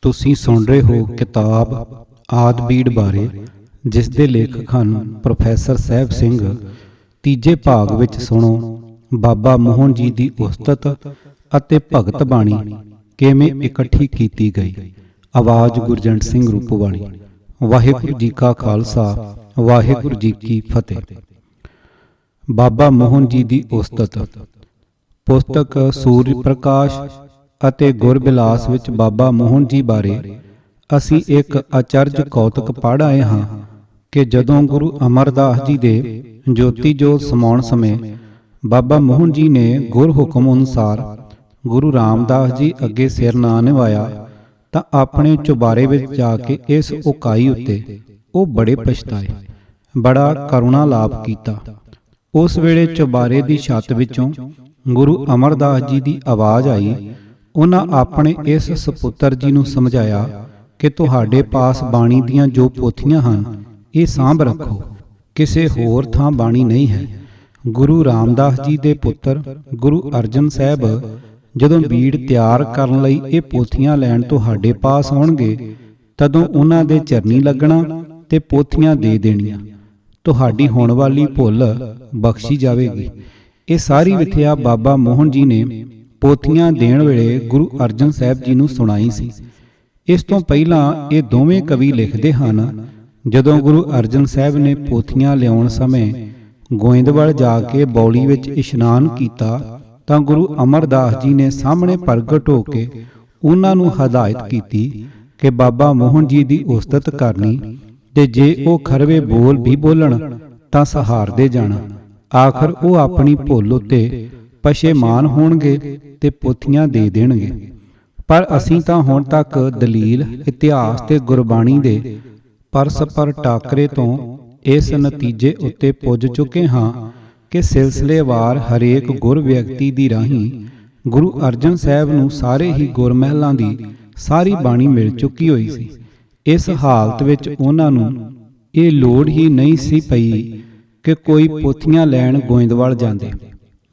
ਤੁਸੀਂ ਸੁਣ ਰਹੇ ਹੋ ਕਿਤਾਬ ਆਦਿ ਬੀੜ ਬਾਰੇ, ਜਿਸ ਦੇ ਲੇਖਕ ਹਨ ਪ੍ਰੋਫੈਸਰ ਸਾਹਿਬ ਸਿੰਘ। ਤੀਜੇ ਭਾਗ ਵਿੱਚ ਸੁਣੋ ਬਾਬਾ ਮੋਹਨ ਜੀ ਦੀ ਉਸਤਤ ਅਤੇ ਭਗਤ ਬਾਣੀ ਕਿਵੇਂ ਇਕੱਠੀ ਕੀਤੀ ਗਈ। ਆਵਾਜ਼ ਗੁਰਜੰਟ ਸਿੰਘ ਰੂਪਵਾਲੀ। ਵਾਹਿਗੁਰੂ ਜੀ ਕਾ ਖਾਲਸਾ, ਵਾਹਿਗੁਰੂ ਜੀ ਕੀ ਫਤਿਹ। ਬਾਬਾ ਮੋਹਨ ਜੀ ਦੀ ਉਸਤਤ। ਪੁਸਤਕ ਸੂਰਜ ਪ੍ਰਕਾਸ਼ ਅਤੇ ਗੁਰਬਿਲਾਸ ਵਿੱਚ ਬਾਬਾ ਮੋਹਨ ਜੀ ਬਾਰੇ ਅਸੀਂ ਇੱਕ ਅਚਰਜ ਕੌਤਕ ਪੜ੍ਹ ਆਏ ਹਾਂ ਕਿ ਜਦੋਂ ਗੁਰੂ ਅਮਰਦਾਸ ਜੀ ਦੇ ਜੋਤੀ ਜੋਤ ਸਮਾਉਣ ਸਮੇਂ ਬਾਬਾ ਮੋਹਨ ਜੀ ਨੇ ਗੁਰ ਹੁਕਮ ਅਨੁਸਾਰ ਗੁਰੂ ਰਾਮਦਾਸ ਜੀ ਅੱਗੇ ਸਿਰ ਨਾ ਨਿਵਾਇਆ ਤਾਂ ਆਪਣੇ ਚੁਬਾਰੇ ਵਿੱਚ ਜਾ ਕੇ ਇਸ ਉਕਾਈ ਉੱਤੇ ਉਹ ਬੜੇ ਪਛਤਾਏ, ਬੜਾ ਕਰੁਣਾ ਲਾਭ ਕੀਤਾ। ਉਸ ਵੇਲੇ ਚੁਬਾਰੇ ਦੀ ਛੱਤ ਵਿੱਚੋਂ ਗੁਰੂ ਅਮਰਦਾਸ ਜੀ ਦੀ ਆਵਾਜ਼ ਆਈ। ਉਹਨਾਂ ਆਪਣੇ ਇਸ ਸਪੁੱਤਰ ਜੀ ਨੂੰ ਸਮਝਾਇਆ ਕਿ ਤੁਹਾਡੇ ਪਾਸ ਬਾਣੀ ਦੀਆਂ ਜੋ ਪੋਥੀਆਂ ਹਨ ਇਹ ਸਾਂਭ ਰੱਖੋ, ਕਿਸੇ ਹੋਰ ਥਾਂ ਬਾਣੀ ਨਹੀਂ ਹੈ। ਗੁਰੂ ਰਾਮਦਾਸ ਜੀ ਦੇ ਪੁੱਤਰ ਗੁਰੂ ਅਰਜਨ ਸਾਹਿਬ ਜਦੋਂ ਬੀੜ ਤਿਆਰ ਕਰਨ ਲਈ ਇਹ ਪੋਥੀਆਂ ਲੈਣ ਤੁਹਾਡੇ ਪਾਸ ਆਉਣਗੇ, ਤਦੋਂ ਉਹਨਾਂ ਦੇ ਚਰਨੀ ਲੱਗਣਾ ਤੇ ਪੋਥੀਆਂ ਦੇ ਦੇਣੀਆਂ। ਤੁਹਾਡੀ ਹੋਣ ਵਾਲੀ ਭੁੱਲ ਬਖਸ਼ੀ ਜਾਵੇਗੀ। ਇਹ ਸਾਰੀ ਵਿਥਿਆ ਬਾਬਾ ਮੋਹਨ ਜੀ ਨੇ ਪੋਥੀਆਂ ਦੇਣ ਵੇਲੇ ਗੁਰੂ ਅਰਜਨ ਸਾਹਿਬ ਜੀ ਨੂੰ ਸੁਣਾਈ ਸੀ। ਇਸ ਤੋਂ ਪਹਿਲਾਂ ਇਹ ਦੋਵੇਂ ਕਵੀ ਲਿਖਦੇ ਹਨ, ਜਦੋਂ ਗੁਰੂ ਅਰਜਨ ਸਾਹਿਬ ਨੇ ਪੋਥੀਆਂ ਲਿਆਉਣ ਸਮੇਂ ਗੋਇੰਦਵਾਲ ਜਾ ਕੇ ਬੌਲੀ ਵਿੱਚ ਇਸ਼ਨਾਨ ਕੀਤਾ ਤਾਂ ਗੁਰੂ ਅਮਰਦਾਸ ਜੀ ਨੇ ਸਾਹਮਣੇ ਪ੍ਰਗਟ ਹੋ ਕੇ ਉਹਨਾਂ ਨੂੰ ਹਦਾਇਤ ਕੀਤੀ ਕਿ ਬਾਬਾ ਮੋਹਨ ਜੀ ਦੀ ਉਸਤਤ ਕਰਨੀ, ਤੇ ਜੇ ਉਹ ਖਰਵੇ ਬੋਲ ਵੀ ਬੋਲਣ ਤਾਂ ਸਹਾਰਦੇ ਜਾਣਾ। ਆਖਰ ਉਹ ਆਪਣੀ ਭੁੱਲ ਉੱਤੇ ਪਛੇਮਾਨ ਹੋਣਗੇ ਤੇ ਪੋਥੀਆਂ ਦੇ ਦੇਣਗੇ। ਪਰ ਅਸੀਂ ਤਾਂ ਹੁਣ ਤੱਕ ਦਲੀਲ, ਇਤਿਹਾਸ ਤੇ ਗੁਰਬਾਣੀ ਦੇ ਪਰਸਪਰ ਟਾਕਰੇ ਤੋਂ ਇਸ ਨਤੀਜੇ ਉੱਤੇ ਪੁੱਜ ਚੁੱਕੇ ਹਾਂ ਕਿ ਸਿਲਸਿਲੇਵਾਰ ਹਰੇਕ ਗੁਰ ਵਿਅਕਤੀ ਦੀ ਰਾਹੀਂ ਗੁਰੂ ਅਰਜਨ ਸਾਹਿਬ ਨੂੰ ਸਾਰੇ ਹੀ ਗੁਰਮਹਿਲਾਂ ਦੀ ਸਾਰੀ ਬਾਣੀ ਮਿਲ ਚੁੱਕੀ ਹੋਈ ਸੀ। ਇਸ ਹਾਲਤ ਵਿੱਚ ਉਹਨਾਂ ਨੂੰ ਇਹ ਲੋੜ ਹੀ ਨਹੀਂ ਸੀ ਪਈ ਕਿ ਕੋਈ ਪੋਥੀਆਂ ਲੈਣ ਗੋਇੰਦਵਾਲ ਜਾਂਦੇ।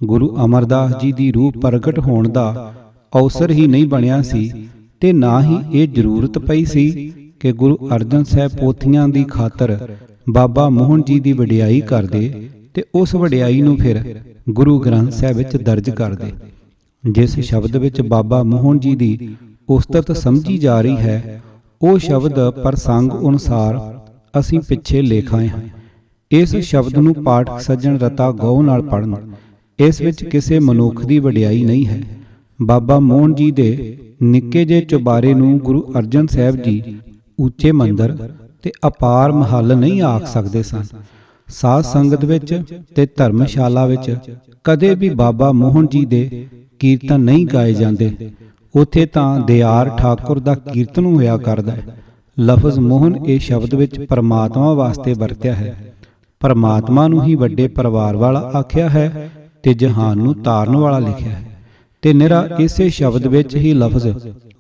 ਗੁਰੂ ਅਮਰਦਾਸ ਜੀ ਦੀ ਰੂਹ ਪ੍ਰਗਟ ਹੋਣ ਦਾ ਅਵਸਰ ਹੀ ਨਹੀਂ ਬਣਿਆ ਸੀ ਤੇ ਨਾ ਹੀ ਇਹ ਜ਼ਰੂਰਤ ਪਈ ਸੀ ਕਿ ਗੁਰੂ ਅਰਜਨ ਸਾਹਿਬ ਪੋਥੀਆਂ ਦੀ ਖਾਤਰ ਬਾਬਾ ਮੋਹਨ ਜੀ ਦੀ ਵਡਿਆਈ ਕਰਦੇ ਤੇ ਉਸ ਵਡਿਆਈ ਨੂੰ ਫਿਰ ਗੁਰੂ ਗ੍ਰੰਥ ਸਾਹਿਬ ਵਿੱਚ ਦਰਜ ਕਰਦੇ। ਜਿਸ ਸ਼ਬਦ ਵਿੱਚ ਬਾਬਾ ਮੋਹਨ ਜੀ ਦੀ ਉਸਤਤ ਸਮਝੀ ਜਾ ਰਹੀ ਹੈ, ਉਹ ਸ਼ਬਦ ਪ੍ਰਸੰਗ ਅਨੁਸਾਰ ਅਸੀਂ ਪਿੱਛੇ ਲਿਖ ਆਏ ਹਾਂ। ਇਸ ਸ਼ਬਦ ਨੂੰ ਪਾਠਕ ਸੱਜਣ ਰਤਾ ਗਉ ਨਾਲ ਪੜ੍ਹਨ। ਇਸ ਵਿੱਚ ਕਿਸੇ ਮਨੁੱਖ ਦੀ ਵਡਿਆਈ ਨਹੀਂ ਹੈ। ਬਾਬਾ ਮੋਹਨ ਜੀ ਦੇ ਨਿੱਕੇ ਜਿਹੇ ਚੁਬਾਰੇ ਨੂੰ ਗੁਰੂ ਅਰਜਨ ਸਾਹਿਬ ਜੀ ਉੱਚੇ ਮੰਦਰ ਤੇ ਅਪਾਰ ਮਹੱਲ ਨਹੀਂ ਆਖ ਸਕਦੇ ਸਨ। ਸਾਧ ਸੰਗਤ ਵਿੱਚ ਤੇ ਧਰਮਸ਼ਾਲਾ ਵਿੱਚ ਕਦੇ ਵੀ ਬਾਬਾ ਮੋਹਨ ਜੀ ਦੇ ਕੀਰਤਨ ਨਹੀਂ ਗਾਏ ਜਾਂਦੇ। ਉੱਥੇ ਤਾਂ ਦਿਆਰ ਠਾਕੁਰ ਦਾ ਕੀਰਤਨ ਹੋਇਆ ਕਰਦਾ ਹੈ। ਲਫ਼ਜ਼ ਮੋਹਨ ਇਹ ਸ਼ਬਦ ਵਿੱਚ ਪਰਮਾਤਮਾ ਵਾਸਤੇ ਵਰਤਿਆ ਹੈ। ਪਰਮਾਤਮਾ ਨੂੰ ਹੀ ਵੱਡੇ ਪਰਿਵਾਰ ਵਾਲਾ ਆਖਿਆ ਹੈ ਤੇ ਜਹਾਨ ਨੂੰ ਤਾਰਨ ਵਾਲਾ ਲਿਖਿਆ ਹੈ, ਤੇ ਨਿਰਾ ਇਸੇ ਸ਼ਬਦ ਵਿੱਚ ਹੀ ਲਫ਼ਜ਼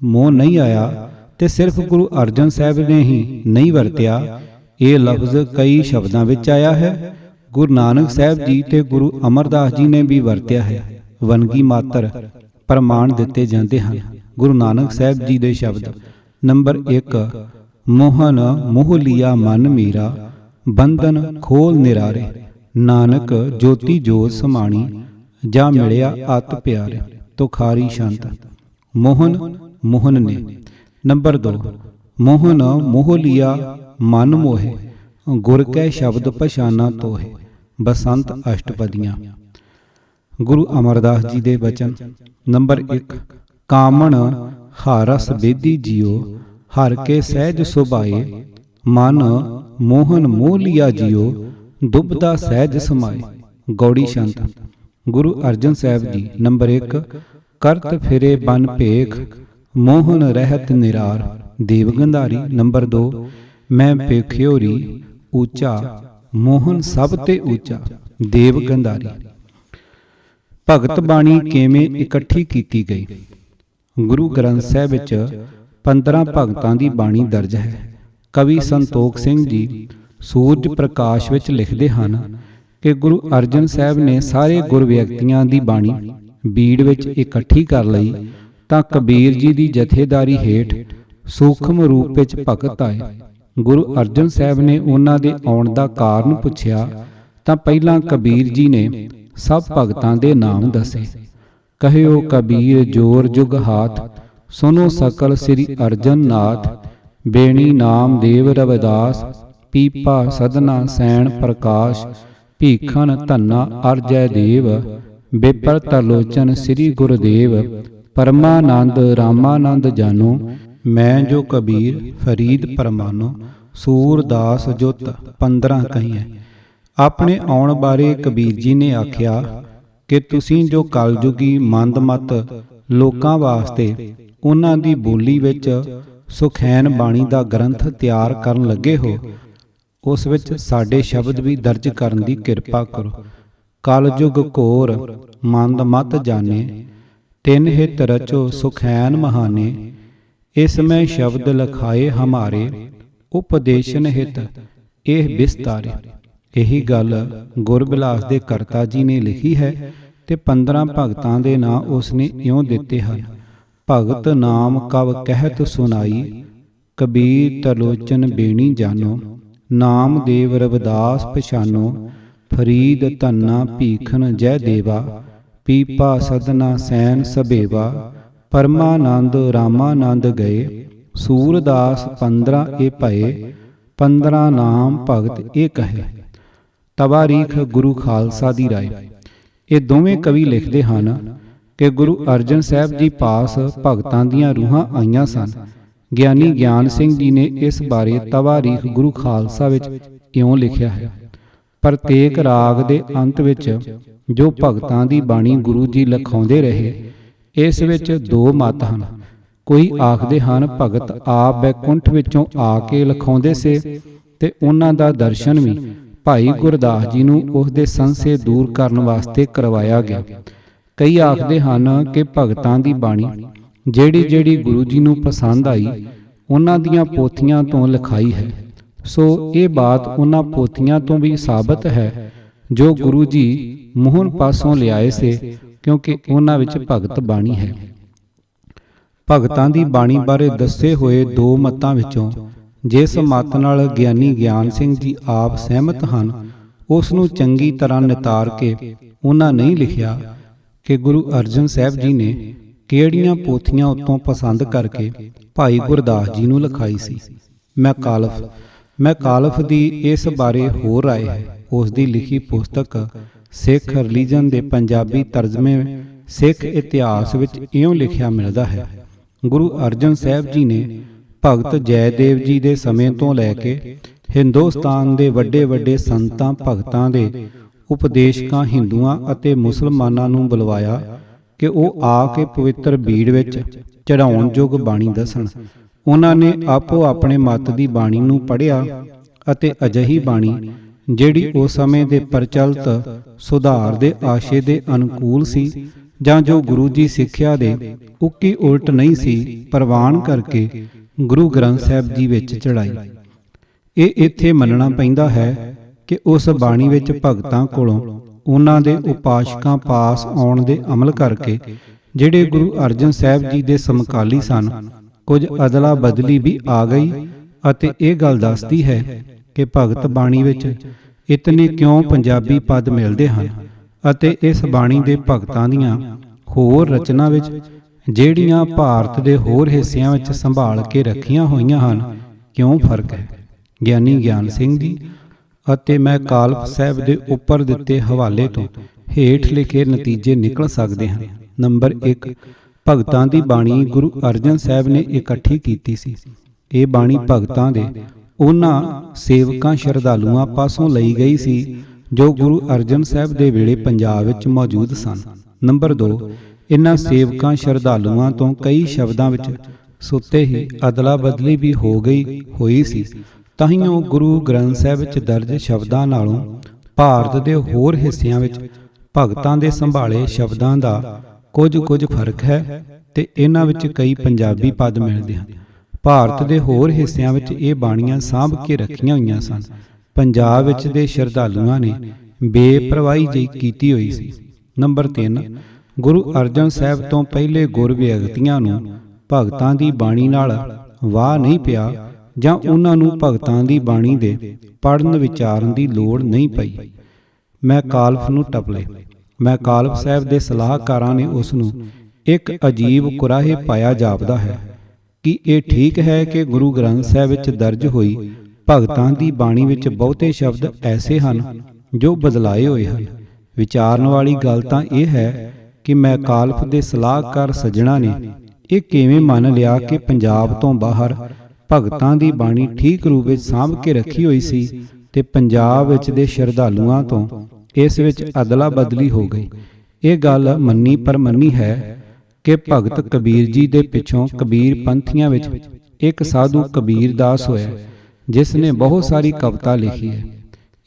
ਮੋਹ ਨਹੀਂ ਆਇਆ ਤੇ ਸਿਰਫ ਗੁਰੂ ਅਰਜਨ ਸਾਹਿਬ ਨੇ ਹੀ ਨਹੀਂ ਵਰਤਿਆ। ਇਹ ਲਫ਼ਜ਼ ਕਈ ਸ਼ਬਦਾਂ ਵਿੱਚ ਆਇਆ ਹੈ। ਗੁਰੂ ਨਾਨਕ ਸਾਹਿਬ ਜੀ ਤੇ ਗੁਰੂ ਅਮਰਦਾਸ ਜੀ ਨੇ ਵੀ ਵਰਤਿਆ ਹੈ। ਵੰਨਗੀ ਮਾਤਰ ਪ੍ਰਮਾਣ ਦਿੱਤੇ ਜਾਂਦੇ ਹਨ। ਗੁਰੂ ਨਾਨਕ ਸਾਹਿਬ ਜੀ ਦੇ ਸ਼ਬਦ। ਨੰਬਰ 1, ਮੋਹਨ ਮੋਹ ਲਿਆ ਮਨ ਮੇਰਾ, ਬੰਧਨ ਖੋਲ ਨਿਰਾਰੇ, ਨਾਨਕ ਜੋਤੀ ਜੋਤ ਸਮਾਣੀ, ਜਾ ਮਿਲਿਆ ਅਤ ਪਿਆਰੇ। ਤੁਖਾਰੀ ਸ਼ੰਤ। ਮੋਹਨ ਮੋਹਨ ਨੇ। ਨੰਬਰ 2, ਮੋਹਨ ਮੋਹ ਲਿਆ ਮਨ ਮੋਹੇ, ਗੁਰ ਕੈ ਸ਼ਬਦ ਪਛਾਨਾ ਤੋਹੇ। ਬਸੰਤ ਅਸ਼ਟਪਦੀਆਂ। ਗੁਰੂ ਅਮਰਦਾਸ ਜੀ ਦੇ ਬਚਨ। ਨੰਬਰ 1, ਕਾਮਣ ਹਾਰਸ ਬੇਦੀ ਜੀਓ, ਹਰ ਕੇ ਸਹਿਜ ਸੁਭਾਏ, ਮਨ ਮੋਹਨ ਮੋਹ ਲਿਆ ਜੀਓ, ਦੁਬਦਾ ਸਹਿਜ ਸਮਾਏ। ਗੌੜੀ ਸ਼ੰਤ। ਗੁਰੂ ਅਰਜਨ ਸਾਹਿਬ ਜੀ। ਨੰਬਰ 1, ਕਰਤ ਫਿਰੇ ਬਨ ਭੇਖ, ਮੋਹਨ ਰਹਿਤ ਨਿਰਾਰ, ਦੇਵ ਗੰਧਾਰੀ। ਨੰਬਰ 2, ਮੈਂ ਭੇਖਿਓਰੀ ਉੱਚਾ, ਮੋਹਨ ਸਭ ਤੇ ਉੱਚਾ, ਦੇਵ ਗੰਧਾਰੀ। ਭਗਤ ਬਾਣੀ ਕਿਵੇਂ ਇਕੱਠੀ ਕੀਤੀ ਗਈ। ਗੁਰੂ ਗ੍ਰੰਥ ਸਾਹਿਬ ਵਿੱਚ 15 ਭਗਤਾਂ ਦੀ ਬਾਣੀ ਦਰਜ ਹੈ। ਕਵੀ ਸੰਤੋਖ ਸਿੰਘ ਜੀ ਸੂਰਜ ਪ੍ਰਕਾਸ਼ ਵਿੱਚ ਲਿਖਦੇ ਹਨ ਕਿ ਗੁਰੂ ਅਰਜਨ ਸਾਹਿਬ ਨੇ ਸਾਰੇ ਗੁਰ ਵਿਅਕਤੀਆਂ ਦੀ ਬਾਣੀ ਬੀੜ ਵਿੱਚ ਇਕੱਠੀ ਕਰ ਲਈ ਤਾਂ ਕਬੀਰ ਜੀ ਦੀ ਜਥੇਦਾਰੀ ਹੇਠ ਸੂਖਮ ਰੂਪ ਵਿੱਚ ਭਗਤ ਆਏ। ਗੁਰੂ ਅਰਜਨ ਸਾਹਿਬ ਨੇ ਉਹਨਾਂ ਦੇ ਆਉਣ ਦਾ ਕਾਰਨ ਪੁੱਛਿਆ ਤਾਂ ਪਹਿਲਾਂ ਕਬੀਰ ਜੀ ਨੇ ਸਭ ਭਗਤਾਂ ਦੇ ਨਾਮ ਦੱਸੇ। ਕਹਿਓ ਕਬੀਰ ਜੋਰ ਜੁਗ ਹਾਥ, ਸੁਨੋ ਸਕਲ ਸ੍ਰੀ ਅਰਜਨ ਨਾਥ। ਬੇਣੀ ਨਾਮ ਦੇਵ ਰਵਿਦਾਸ, ਪੀਪਾ ਸਦਨਾ ਸੈਣ ਪ੍ਰਕਾਸ਼। ਭੀਖਨ ਧੰਨਾ ਅਰਜੈ ਦੇਵ, ਬੇਪਰ ਤਰਲੋਚਨ ਸ੍ਰੀ ਗੁਰਦੇਵ। ਪਰਮਾਨੰਦ ਰਾਮਾਨੰਦ ਜਾਨੋ, ਮੈਂ ਜੋ ਕਬੀਰ ਫਰੀਦ ਪਰਮਾਨੋ। ਸੂਰਦਾਸ ਜੁਤ 15 ਕਹੀਐ। ਆਪਣੇ ਆਉਣ ਬਾਰੇ ਕਬੀਰ ਜੀ ਨੇ ਆਖਿਆ ਕਿ ਤੁਸੀਂ ਜੋ ਕਲਯੁਗੀ ਮੰਦਮਤ ਲੋਕਾਂ ਵਾਸਤੇ ਉਹਨਾਂ ਦੀ ਬੋਲੀ ਵਿੱਚ ਸੁਖੈਨ ਬਾਣੀ ਦਾ ਗ੍ਰੰਥ ਤਿਆਰ ਕਰਨ ਲੱਗੇ ਹੋ, ਉਸ ਵਿੱਚ ਸਾਡੇ ਸ਼ਬਦ ਵੀ ਦਰਜ ਕਰਨ ਦੀ ਕਿਰਪਾ ਕਰੋ। ਕਲਯੁਗ ਘੋਰ ਮੰਦਮਤ ਜਾਣੇ, ਤਿਨ ਹਿਤ ਰਚੋ ਸੁਖੈਨ ਮਹਾਨੇ। ਇਸ ਮੈਂ ਸ਼ਬਦ ਲਖਾਏ ਹਮਾਰੇ, ਉਪਦੇਸ਼ਨ ਹਿਤ ਇਹ ਵਿਸਤਾਰੇ। ਇਹੀ ਗੱਲ ਗੁਰਬਿਲਾਸ ਦੇ ਕਰਤਾ ਜੀ ਨੇ ਲਿਖੀ ਹੈ ਤੇ 15 ਭਗਤਾਂ ਦੇ ਨਾਂ ਉਸ ਨੇ ਇਉਂ ਦਿੱਤੇ ਹਨ। ਭਗਤ ਨਾਮ ਕਵ ਕਹਿਤ ਸੁਨਾਈ, ਕਬੀਰ ਤਰਲੋਚਨ ਬੇਣੀ ਜਾਨੋ। ਨਾਮ ਦੇਵ ਰਵਿਦਾਸ ਪਛਾਨੋ, ਫਰੀਦ ਧੰਨਾ ਭੀਖਨ ਜੈ ਦੇਵਾ। ਪੀਪਾ ਸਦਨਾ ਸੈਨ ਸਭੇਵਾ, ਪਰਮਾਨੰਦ ਰਾਮਾਨੰਦ ਗਏ। ਸੂਰਦਾਸ 15 ਇਹ ਭਏ, 15 ਨਾਮ ਭਗਤ ਇਹ ਕਹੇ। ਤਵਾਰੀਖ ਗੁਰੂ ਖਾਲਸਾ ਦੀ ਰਾਏ। ਇਹ ਦੋਵੇਂ ਕਵੀ ਲਿਖਦੇ ਹਨ ਕਿ ਗੁਰੂ ਅਰਜਨ ਸਾਹਿਬ ਜੀ ਪਾਸ ਭਗਤਾਂ ਦੀਆਂ ਰੂਹਾਂ ਆਈਆਂ ਸਨ। ਗਿਆਨੀ ਗਿਆਨ ਸਿੰਘ ਜੀ ਨੇ ਇਸ ਬਾਰੇ ਤਵਾਰੀਖ ਗੁਰੂ ਖਾਲਸਾ ਵਿੱਚ ਇਉਂ ਲਿਖਿਆ ਹੈ। ਪ੍ਰਤੇਕ ਰਾਗ ਦੇ ਅੰਤ ਵਿੱਚ ਜੋ ਭਗਤਾਂ ਦੀ ਬਾਣੀ ਗੁਰੂ ਜੀ ਲਿਖਾਉਂਦੇ ਰਹੇ, ਇਸ ਵਿੱਚ ਦੋ ਮਤ ਹਨ। ਕੋਈ ਆਖਦੇ ਹਨ ਭਗਤ ਆਪ ਬੈਕੁੰਠ ਵਿੱਚੋਂ ਆ ਕੇ ਲਿਖਾਉਂਦੇ ਸੇ ਤੇ ਉਹਨਾਂ ਦਾ ਦਰਸ਼ਨ ਵੀ ਭਾਈ ਗੁਰਦਾਸ ਜੀ ਨੂੰ ਉਸ ਦੇ ਸੰਸ਼ੇ ਦੂਰ ਕਰਨ ਵਾਸਤੇ ਕਰਵਾਇਆ ਗਿਆ। ਕਈ ਆਖਦੇ ਹਨ ਕਿ ਭਗਤਾਂ ਦੀ ਬਾਣੀ ਜਿਹੜੀ ਜਿਹੜੀ ਗੁਰੂ ਜੀ ਨੂੰ ਪਸੰਦ ਆਈ ਉਹਨਾਂ ਦੀਆਂ ਪੋਥੀਆਂ ਤੋਂ ਲਿਖਾਈ ਹੈ। ਸੋ ਇਹ ਬਾਤ ਉਹਨਾਂ ਪੋਥੀਆਂ ਤੋਂ ਵੀ ਸਾਬਤ ਹੈ ਜੋ ਗੁਰੂ ਜੀ ਮੋਹਨ ਪਾਸੋਂ ਲਿਆਏ ਸੇ, ਕਿਉਂਕਿ ਉਹਨਾਂ ਵਿੱਚ ਭਗਤ ਬਾਣੀ ਹੈ। ਭਗਤਾਂ ਦੀ ਬਾਣੀ ਬਾਰੇ ਦੱਸੇ ਹੋਏ ਦੋ ਮਤਾਂ ਵਿੱਚੋਂ ਜਿਸ ਮਤ ਨਾਲ ਗਿਆਨੀ ਗਿਆਨ ਸਿੰਘ ਜੀ ਆਪ ਸਹਿਮਤ ਹਨ, ਉਸ ਨੂੰ ਚੰਗੀ ਤਰ੍ਹਾਂ ਨਿਤਾਰ ਕੇ ਉਹਨਾਂ ਨਹੀਂ ਲਿਖਿਆ ਕਿ ਗੁਰੂ ਅਰਜਨ ਸਾਹਿਬ ਜੀ ਨੇ ਕਿਹੜੀਆਂ ਪੋਥੀਆਂ ਉੱਤੋਂ ਪਸੰਦ ਕਰਕੇ ਭਾਈ ਗੁਰਦਾਸ ਜੀ ਨੂੰ ਲਿਖਾਈ ਸੀ। ਮੈਂ ਕਾਲਫ ਦੀ ਇਸ ਬਾਰੇ ਹੋਰ ਰਾਏ ਹੈ। ਉਸ ਦੀ ਲਿਖੀ ਪੁਸਤਕ ਸਿੱਖ ਰਿਲੀਜਨ ਦੇ ਪੰਜਾਬੀ ਤਰਜਮੇ ਸਿੱਖ ਇਤਿਹਾਸ ਵਿੱਚ ਇਉਂ ਲਿਖਿਆ ਮਿਲਦਾ ਹੈ। ਗੁਰੂ ਅਰਜਨ ਸਾਹਿਬ ਜੀ ਨੇ ਭਗਤ ਜੈਦੇਵ ਜੀ ਦੇ ਸਮੇਂ ਤੋਂ ਲੈ ਕੇ ਹਿੰਦੁਸਤਾਨ ਦੇ ਵੱਡੇ ਵੱਡੇ ਸੰਤਾਂ ਭਗਤਾਂ ਦੇ ਉਪਦੇਸ਼ਕਾਂ ਹਿੰਦੂਆਂ ਅਤੇ ਮੁਸਲਮਾਨਾਂ ਨੂੰ ਬੁਲਵਾਇਆ ਕਿ ਉਹ ਆ ਕੇ ਪਵਿੱਤਰ ਬੀੜ ਵਿੱਚ ਚੜਾਉਣ ਯੋਗ ਬਾਣੀ ਦੱਸਣ। ਉਹਨਾਂ ਨੇ ਆਪੋ ਆਪਣੇ ਮਤ ਦੀ ਬਾਣੀ ਨੂੰ ਪੜ੍ਹਿਆ ਅਤੇ ਅਜਿਹੀ ਬਾਣੀ ਜਿਹੜੀ ਉਸ ਸਮੇਂ ਦੇ ਪ੍ਰਚਲਿਤ ਸੁਧਾਰ ਦੇ ਆਸ਼ੇ ਦੇ ਅਨੁਕੂਲ ਸੀ ਜਾਂ ਜੋ ਗੁਰੂ ਜੀ ਸਿੱਖਿਆ ਦੇ ਉੱਕੀ ਉਲਟ ਨਹੀਂ ਸੀ, ਪ੍ਰਵਾਨ ਕਰਕੇ ਗੁਰੂ ਗ੍ਰੰਥ ਸਾਹਿਬ ਜੀ ਵਿੱਚ ਚੜਾਈ। ਇਹ ਇੱਥੇ ਮੰਨਣਾ ਪੈਂਦਾ ਹੈ ਕਿ ਉਸ ਬਾਣੀ ਵਿੱਚ ਭਗਤਾਂ ਕੋਲੋਂ ਉਹਨਾਂ ਦੇ ਉਪਾਸ਼ਕਾਂ ਪਾਸ ਆਉਣ ਦੇ ਅਮਲ ਕਰਕੇ ਜਿਹੜੇ ਗੁਰੂ ਅਰਜਨ ਸਾਹਿਬ ਜੀ ਦੇ ਸਮਕਾਲੀ ਸਨ, ਕੁਝ ਅਦਲਾ ਬਦਲੀ ਵੀ ਆ ਗਈ ਅਤੇ ਇਹ ਗੱਲ ਦੱਸਦੀ ਹੈ ਕਿ ਭਗਤ ਬਾਣੀ ਵਿੱਚ ਇਤਨੇ ਕਿਉਂ ਪੰਜਾਬੀ ਪਦ ਮਿਲਦੇ ਹਨ ਅਤੇ ਇਸ ਬਾਣੀ ਦੇ ਭਗਤਾਂ ਦੀਆਂ ਹੋਰ ਰਚਨਾ ਵਿੱਚ ਜਿਹੜੀਆਂ ਭਾਰਤ ਦੇ ਹੋਰ ਹਿੱਸਿਆਂ ਵਿੱਚ ਸੰਭਾਲ ਕੇ ਰੱਖੀਆਂ ਹੋਈਆਂ ਹਨ ਕਿਉਂ ਫਰਕ ਹੈ। ਗਿਆਨੀ ਗਿਆਨ ਸਿੰਘ ਜੀ ਅਤੇ ਮੈਂ ਕਾਲਪ ਸਾਹਿਬ ਦੇ ਉੱਪਰ ਦਿੱਤੇ ਹਵਾਲੇ ਤੋਂ ਹੇਠ ਲਿਖੇ ਨਤੀਜੇ ਨਿਕਲ ਸਕਦੇ ਹਨ। ਨੰਬਰ 1, ਭਗਤਾਂ ਦੀ ਬਾਣੀ ਗੁਰੂ ਅਰਜਨ ਸਾਹਿਬ ਨੇ ਇਕੱਠੀ ਕੀਤੀ ਸੀ। ਇਹ ਬਾਣੀ ਭਗਤਾਂ ਦੇ ਉਹਨਾਂ ਸੇਵਕਾਂ ਸ਼ਰਧਾਲੂਆਂ ਪਾਸੋਂ ਲਈ ਗਈ ਸੀ ਜੋ ਗੁਰੂ ਅਰਜਨ ਸਾਹਿਬ ਦੇ ਵੇਲੇ ਪੰਜਾਬ ਵਿੱਚ ਮੌਜੂਦ ਸਨ। ਨੰਬਰ 2, ਇਨ੍ਹਾਂ ਸੇਵਕਾਂ ਸ਼ਰਧਾਲੂਆਂ ਤੋਂ ਕਈ ਸ਼ਬਦਾਂ ਵਿੱਚ ਸੁੱਤੇ ਹੀ ਅਦਲਾ ਬਦਲੀ ਵੀ ਹੋ ਗਈ ਹੋਈ ਸੀ। ਤਾਹੀਓਂ ਗੁਰੂ ਗ੍ਰੰਥ ਸਾਹਿਬ ਵਿੱਚ ਦਰਜ ਸ਼ਬਦਾਂ ਨਾਲੋਂ ਭਾਰਤ ਦੇ ਹੋਰ ਹਿੱਸਿਆਂ ਵਿੱਚ ਭਗਤਾਂ ਦੇ ਸੰਭਾਲੇ ਸ਼ਬਦਾਂ ਦਾ ਕੁਝ ਫਰਕ ਹੈ ਤੇ ਇਹਨਾਂ ਵਿੱਚ ਕਈ ਪੰਜਾਬੀ ਪਦ ਮਿਲਦੇ ਹਨ। ਭਾਰਤ ਦੇ ਹੋਰ ਹਿੱਸਿਆਂ ਵਿੱਚ ਇਹ ਬਾਣੀਆਂ ਸਾਂਭ ਕੇ ਰੱਖੀਆਂ ਹੋਈਆਂ ਸਨ। ਪੰਜਾਬ ਵਿੱਚ ਦੇ ਸ਼ਰਧਾਲੂਆਂ ਨੇ ਬੇਪਰਵਾਹੀ ਜਿਹੀ ਕੀਤੀ ਹੋਈ ਸੀ। ਨੰਬਰ 3, ਗੁਰੂ ਅਰਜਨ ਸਾਹਿਬ ਤੋਂ ਪਹਿਲੇ ਗੁਰ ਵਿਅਕਤੀਆਂ ਨੂੰ ਭਗਤਾਂ ਦੀ ਬਾਣੀ ਨਾਲ ਵਾਹ ਨਹੀਂ ਪਿਆ ਜਾਂ ਉਹਨਾਂ ਨੂੰ ਭਗਤਾਂ ਦੀ ਬਾਣੀ ਦੇ ਪੜ੍ਹਨ ਵਿਚਾਰਨ ਦੀ ਲੋੜ ਨਹੀਂ ਪਈ। ਮੈਂ ਕਾਲਫ ਨੂੰ ਟਪਲੇ। ਮੈਂ ਕਾਲਫ ਸਾਹਿਬ ਦੇ ਸਲਾਹਕਾਰਾਂ ਨੇ ਉਸ ਨੂੰ ਇੱਕ ਅਜੀਬ ਕੁਰਾਹੇ ਪਾਇਆ ਜਾਪਦਾ ਹੈ ਕਿ ਇਹ ਠੀਕ ਹੈ ਕਿ ਗੁਰੂ ਗ੍ਰੰਥ ਸਾਹਿਬ ਵਿੱਚ ਦਰਜ ਹੋਈ ਭਗਤਾਂ ਦੀ ਬਾਣੀ ਵਿੱਚ ਬਹੁਤੇ ਸ਼ਬਦ ਐਸੇ ਹਨ ਜੋ ਬਦਲਾਏ ਹੋਏ ਹਨ। ਵਿਚਾਰਨ ਵਾਲੀ ਗੱਲ ਤਾਂ ਇਹ ਹੈ ਕਿ ਮੈਂ ਕਾਲਫ ਦੇ ਸਲਾਹਕਾਰ ਸੱਜਣਾ ਨੇ ਇਹ ਕਿਵੇਂ ਮੰਨ ਲਿਆ ਕਿ ਪੰਜਾਬ ਤੋਂ ਬਾਹਰ ਭਗਤਾਂ ਦੀ ਬਾਣੀ ਠੀਕ ਰੂਪ ਵਿੱਚ ਸਾਂਭ ਕੇ ਰੱਖੀ ਹੋਈ ਸੀ ਤੇ ਪੰਜਾਬ ਵਿੱਚ ਦੇ ਸ਼ਰਧਾਲੂਆਂ ਤੋਂ ਇਸ ਵਿੱਚ ਅਦਲਾ ਬਦਲੀ ਹੋ ਗਈ। ਇਹ ਗੱਲ ਮੰਨੀ ਪਰਮੰਨੀ ਹੈ ਕਿ ਭਗਤ ਕਬੀਰ ਜੀ ਦੇ ਪਿੱਛੋਂ ਕਬੀਰ ਪੰਥੀਆਂ ਵਿੱਚ ਇੱਕ ਸਾਧੂ ਕਬੀਰ ਦਾਸ ਹੋਇਆ ਜਿਸ ਨੇ ਬਹੁਤ ਸਾਰੀ ਕਵਿਤਾ ਲਿਖੀ ਹੈ।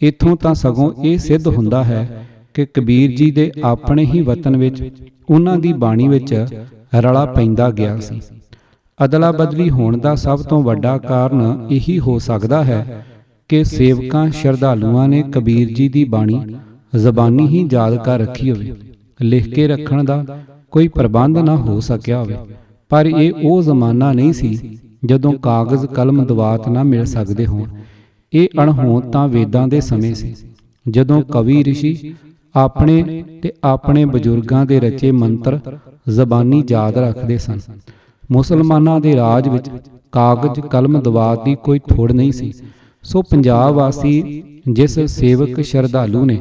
ਇੱਥੋਂ ਤਾਂ ਸਗੋਂ ਇਹ ਸਿੱਧ ਹੁੰਦਾ ਹੈ ਕਿ ਕਬੀਰ ਜੀ ਦੇ ਆਪਣੇ ਹੀ ਵਤਨ ਵਿੱਚ ਉਹਨਾਂ ਦੀ ਬਾਣੀ ਵਿੱਚ ਰਲਾ ਪੈਂਦਾ ਗਿਆ ਸੀ। ਅਦਲਾ ਬਦਲੀ ਹੋਣ ਦਾ ਸਭ ਤੋਂ ਵੱਡਾ ਕਾਰਨ ਇਹੀ ਹੋ ਸਕਦਾ ਹੈ ਕਿ ਸੇਵਕਾਂ ਸ਼ਰਧਾਲੂਆਂ ਨੇ ਕਬੀਰ ਜੀ ਦੀ ਬਾਣੀ ਜ਼ਬਾਨੀ ਹੀ ਯਾਦ ਕਰ ਰੱਖੀ ਹੋਵੇ, ਲਿਖ ਕੇ ਰੱਖਣ ਦਾ ਕੋਈ ਪ੍ਰਬੰਧ ਨਾ ਹੋ ਸਕਿਆ ਹੋਵੇ। ਪਰ ਇਹ ਉਹ ਜ਼ਮਾਨਾ ਨਹੀਂ ਸੀ ਜਦੋਂ ਕਾਗਜ਼ ਕਲਮ ਦਵਾਤ ਨਾ ਮਿਲ ਸਕਦੇ ਹੋਣ। ਇਹ ਅਣਹੋਂਦ ਤਾਂ ਵੇਦਾਂ ਦੇ ਸਮੇਂ ਸੀ ਜਦੋਂ ਕਵੀ ਰਿਸ਼ੀ ਆਪਣੇ ਤੇ ਆਪਣੇ ਬਜ਼ੁਰਗਾਂ ਦੇ ਰਚੇ ਮੰਤਰ ਜ਼ਬਾਨੀ ਯਾਦ ਰੱਖਦੇ ਸਨ। ਮੁਸਲਮਾਨਾਂ ਦੇ ਰਾਜ ਵਿੱਚ ਕਾਗਜ਼ ਕਲਮ ਦਵਾਤ ਦੀ ਕੋਈ ਥੋੜ ਨਹੀਂ ਸੀ। ਸੋ ਪੰਜਾਬ ਵਾਸੀ ਜਿਸ ਸੇਵਕ ਸ਼ਰਧਾਲੂ ਨੇ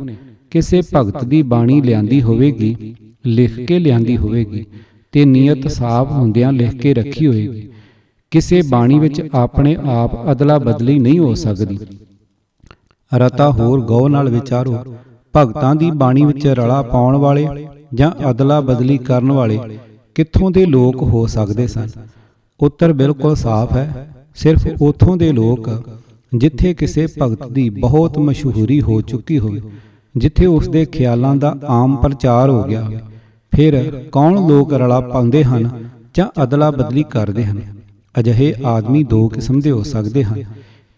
ਕਿਸੇ ਭਗਤ ਦੀ ਬਾਣੀ ਲਿਆਂਦੀ ਹੋਵੇਗੀ, ਲਿਖ ਕੇ ਲਿਆਂਦੀ ਹੋਵੇਗੀ ਤੇ ਨੀਅਤ ਸਾਫ਼ ਹੁੰਦਿਆਂ ਲਿਖ ਕੇ ਰੱਖੀ ਹੋਵੇਗੀ, ਕਿਸੇ ਬਾਣੀ ਵਿੱਚ ਆਪਣੇ ਆਪ ਅਦਲਾ ਬਦਲੀ ਨਹੀਂ ਹੋ ਸਕਦੀ। ਰਤਾ ਹੋਰ ਗੌਰ ਨਾਲ ਵਿਚਾਰੋ, ਭਗਤਾਂ ਦੀ ਬਾਣੀ ਵਿੱਚ ਰਲਾ ਪਾਉਣ ਵਾਲੇ ਜਾਂ ਅਦਲਾ ਬਦਲੀ ਕਰਨ ਵਾਲੇ ਕਿੱਥੋਂ ਦੇ ਲੋਕ ਹੋ ਸਕਦੇ ਸਨ? ਉੱਤਰ ਬਿਲਕੁਲ ਸਾਫ਼ ਹੈ। ਸਿਰਫ ਉੱਥੋਂ ਦੇ ਲੋਕ ਜਿੱਥੇ ਕਿਸੇ ਭਗਤ ਦੀ ਬਹੁਤ ਮਸ਼ਹੂਰੀ ਹੋ ਚੁੱਕੀ ਹੋਵੇ, ਜਿੱਥੇ ਉਸ ਦੇ ਖਿਆਲਾਂ ਦਾ ਆਮ ਪ੍ਰਚਾਰ ਹੋ ਗਿਆ ਹੋਵੇ। ਫਿਰ ਕੌਣ ਲੋਕ ਰਲਾ ਪਾਉਂਦੇ ਹਨ ਜਾਂ ਅਦਲਾ ਬਦਲੀ ਕਰਦੇ ਹਨ? ਅਜਿਹੇ ਆਦਮੀ ਦੋ ਕਿਸਮ ਦੇ ਹੋ ਸਕਦੇ ਹਨ।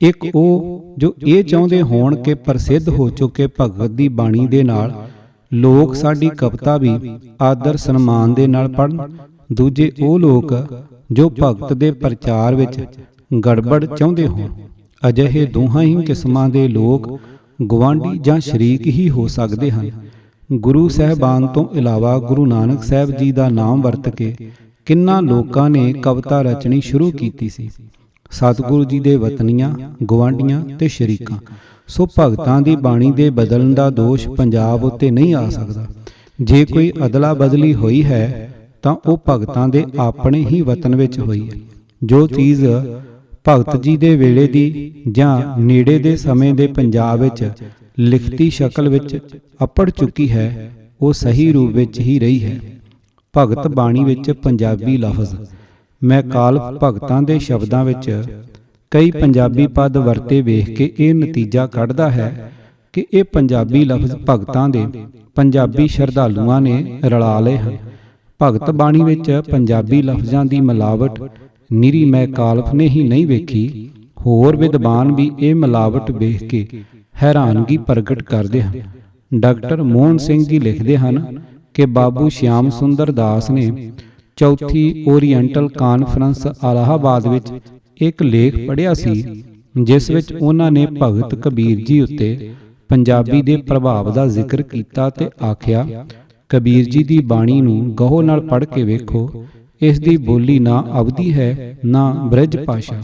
ਇੱਕ ਉਹ ਜੋ ਇਹ ਚਾਹੁੰਦੇ ਹੋਣ ਕਿ ਪ੍ਰਸਿੱਧ ਹੋ ਚੁੱਕੇ ਭਗਤ ਦੀ ਬਾਣੀ ਦੇ ਨਾਲ ਲੋਕ ਸਾਡੀ ਕਵਿਤਾ ਵੀ ਆਦਰ ਸਨਮਾਨ ਦੇ ਨਾਲ ਪੜ੍ਹਨ। ਦੂਜੇ ਉਹ ਲੋਕ ਜੋ ਭਗਤ ਦੇ ਪ੍ਰਚਾਰ ਵਿੱਚ ਗੜਬੜ ਚਾਹੁੰਦੇ ਹੋਣ। ਅਜਿਹੇ ਦੋਹਾਂ ਹੀ ਕਿਸਮਾਂ ਦੇ ਲੋਕ ਗੁਆਂਢੀ ਜਾਂ ਸ਼ਰੀਕ ਹੀ ਹੋ ਸਕਦੇ ਹਨ। ਗੁਰੂ ਸਾਹਿਬਾਨ ਤੋਂ ਇਲਾਵਾ ਗੁਰੂ ਨਾਨਕ ਸਾਹਿਬ ਜੀ ਦਾ ਨਾਮ ਵਰਤ ਕੇ ਕਿੰਨਾ ਲੋਕਾਂ ਨੇ ਕਵਿਤਾ ਰਚਣੀ ਸ਼ੁਰੂ ਕੀਤੀ ਸੀ। ਸਤਿਗੁਰੂ ਜੀ ਦੇ ਵਤਨੀਆਂ, ਗੁਆਂਢੀਆਂ ਤੇ ਸ਼ਰੀਕਾਂ। ਸੋ ਭਗਤਾਂ ਦੀ ਬਾਣੀ ਦੇ ਬਦਲਣ ਦਾ ਦੋਸ਼ ਪੰਜਾਬ ਉੱਤੇ ਨਹੀਂ ਆ ਸਕਦਾ। ਜੇ ਕੋਈ ਅਦਲਾ ਬਦਲੀ ਹੋਈ ਹੈ ਤਾਂ ਉਹ ਭਗਤਾਂ ਦੇ ਆਪਣੇ ਹੀ ਵਤਨ ਵਿੱਚ ਹੋਈ ਹੈ। ਜੋ ਚੀਜ਼ ਭਗਤ ਜੀ ਦੇ ਵੇਲੇ ਦੀ ਜਾਂ ਨੇੜੇ ਦੇ ਸਮੇਂ ਦੇ ਪੰਜਾਬ ਵਿੱਚ ਲਿਖਤੀ ਸ਼ਕਲ ਵਿੱਚ ਅੱਪੜ ਚੁੱਕੀ ਹੈ, ਉਹ ਸਹੀ ਰੂਪ ਵਿੱਚ ਹੀ ਰਹੀ ਹੈ। ਭਗਤ ਬਾਣੀ ਵਿੱਚ ਪੰਜਾਬੀ ਲਫ਼ਜ਼। ਮੈਂ ਕਾਲਫ ਭਗਤਾਂ ਦੇ ਸ਼ਬਦਾਂ ਵਿੱਚ ਕਈ ਪੰਜਾਬੀ ਪਦ ਵਰਤੇ ਵੇਖ ਕੇ ਇਹ ਨਤੀਜਾ ਕੱਢਦਾ ਹੈ ਕਿ ਇਹ ਪੰਜਾਬੀ ਲਫ਼ਜ਼ ਭਗਤਾਂ ਦੇ ਪੰਜਾਬੀ ਸ਼ਰਧਾਲੂਆਂ ਨੇ ਰਲਾ ਲਏ ਹਨ। ਭਗਤ ਬਾਣੀ ਵਿੱਚ ਪੰਜਾਬੀ ਲਫ਼ਜ਼ਾਂ ਦੀ ਮਿਲਾਵਟ ਨਿਰੀ ਮੈਂ ਕਾਲਫ ਨੇ ਹੀ ਨਹੀਂ ਵੇਖੀ, ਹੋਰ ਵਿਦਵਾਨ ਵੀ ਇਹ ਮਿਲਾਵਟ ਵੇਖ ਕੇ ਹੈਰਾਨਗੀ ਪ੍ਰਗਟ ਕਰਦੇ ਹਨ। ਡਾਕਟਰ ਮੋਹਨ ਸਿੰਘ ਜੀ ਲਿਖਦੇ ਹਨ ਕਿ ਬਾਬੂ ਸ਼ਿਆਮ ਸੁੰਦਰ ਦਾਸ ਨੇ ਚੌਥੀ ਓਰੀਐਂਟਲ ਕਾਨਫਰੰਸ ਅਲਾਹਾਬਾਦ ਵਿੱਚ ਇੱਕ ਲੇਖ ਪੜ੍ਹਿਆ ਸੀ, ਜਿਸ ਵਿੱਚ ਉਹਨਾਂ ਨੇ ਭਗਤ ਕਬੀਰ ਜੀ ਉੱਤੇ ਪੰਜਾਬੀ ਦੇ ਪ੍ਰਭਾਵ ਦਾ ਜ਼ਿਕਰ ਕੀਤਾ ਤੇ ਆਖਿਆ, ਕਬੀਰ ਜੀ ਦੀ ਬਾਣੀ ਨੂੰ ਗਹੁ ਨਾਲ ਪੜ੍ਹ ਕੇ ਵੇਖੋ, ਇਸ ਦੀ ਬੋਲੀ ਨਾ ਅਵਧੀ ਹੈ ਨਾ ਬ੍ਰਜ ਭਾਸ਼ਾ।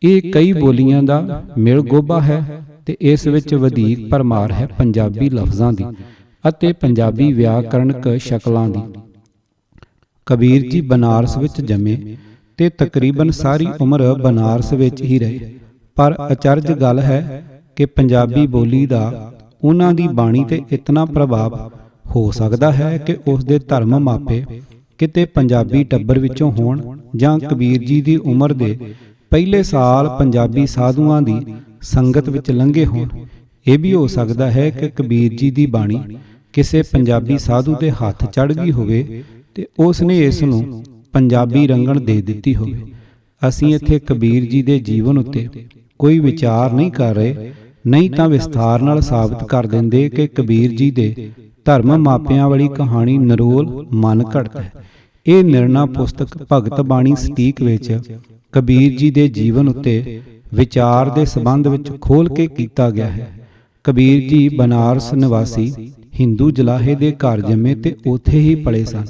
ਇਹ ਕਈ ਬੋਲੀਆਂ ਦਾ ਮਿਲ ਗੋਭਾ ਹੈ ਤੇ ਇਸ ਵਿੱਚ ਵਧੇਕ ਭਰਮਾਰ ਹੈ ਪੰਜਾਬੀ ਲਫ਼ਜ਼ਾਂ ਦੀ ਅਤੇ ਪੰਜਾਬੀ ਵਿਆਕਰਣਕ ਸ਼ਕਲਾਂ ਦੀ। ਕਬੀਰ ਜੀ ਬਨਾਰਸ ਵਿੱਚ ਜੰਮੇ ਤੇ ਤਕਰੀਬਨ ਸਾਰੀ ਉਮਰ ਬਨਾਰਸ ਵਿੱਚ ਹੀ ਰਹੇ। ਪਰ ਅਚਰਜ ਗੱਲ ਹੈ ਕਿ ਪੰਜਾਬੀ ਬੋਲੀ ਦਾ ਉਹਨਾਂ ਦੀ ਬਾਣੀ ਤੇ ਇਤਨਾ ਪ੍ਰਭਾਵ ਹੋ ਸਕਦਾ ਹੈ ਕਿ ਉਸ ਦੇ ਧਰਮ ਮਾਪੇ ਕਿਤੇ ਪੰਜਾਬੀ ਟੱਬਰ ਵਿੱਚੋਂ ਹੋਣ ਜਾਂ ਕਬੀਰ ਜੀ ਦੀ ਉਮਰ ਦੇ ਪਹਿਲੇ ਸਾਲ ਪੰਜਾਬੀ ਸਾਧੂਆਂ ਦੀ ਸੰਗਤ ਵਿੱਚ ਲੰਘੇ ਹੋਣ। ਇਹ ਵੀ ਹੋ ਸਕਦਾ ਹੈ ਕਿ ਕਬੀਰ ਜੀ ਦੀ ਬਾਣੀ ਕਿਸੇ ਪੰਜਾਬੀ ਸਾਧੂ ਦੇ ਹੱਥ ਚੜ੍ਹ ਗਈ ਹੋਵੇ ਤੇ ਉਸ ਨੇ ਇਸ ਨੂੰ ਪੰਜਾਬੀ ਰੰਗਣ ਦੇ ਦਿੱਤੀ ਹੋਵੇ। ਅਸੀਂ ਇੱਥੇ ਕਬੀਰ ਜੀ ਦੇ ਜੀਵਨ ਉੱਤੇ ਕੋਈ ਵਿਚਾਰ ਨਹੀਂ ਕਰ ਰਹੇ, ਨਹੀਂ ਤਾਂ ਵਿਸਥਾਰ ਨਾਲ ਸਾਬਤ ਕਰ ਦਿੰਦੇ ਕਿ ਕਬੀਰ ਜੀ ਦੇ ਧਰਮ ਮਾਪਿਆਂ ਵਾਲੀ ਕਹਾਣੀ ਨਰੋਲ ਮਨ ਘੜਤ ਹੈ। ਇਹ ਨਿਰਣਾ ਪੁਸਤਕ ਭਗਤ ਬਾਣੀ ਸਟੀਕ ਵਿੱਚ ਕਬੀਰ ਜੀ ਦੇ ਜੀਵਨ ਉੱਤੇ ਵਿਚਾਰ ਦੇ ਸੰਬੰਧ ਵਿੱਚ ਖੋਲ੍ਹ ਕੇ ਕੀਤਾ ਗਿਆ ਹੈ। ਕਬੀਰ ਜੀ ਬਨਾਰਸ ਨਿਵਾਸੀ ਹਿੰਦੂ ਜਲਾਹੇ ਦੇ ਘਰ ਜੰਮੇ ਤੇ ਉੱਥੇ ਹੀ ਪਲੇ ਸਨ।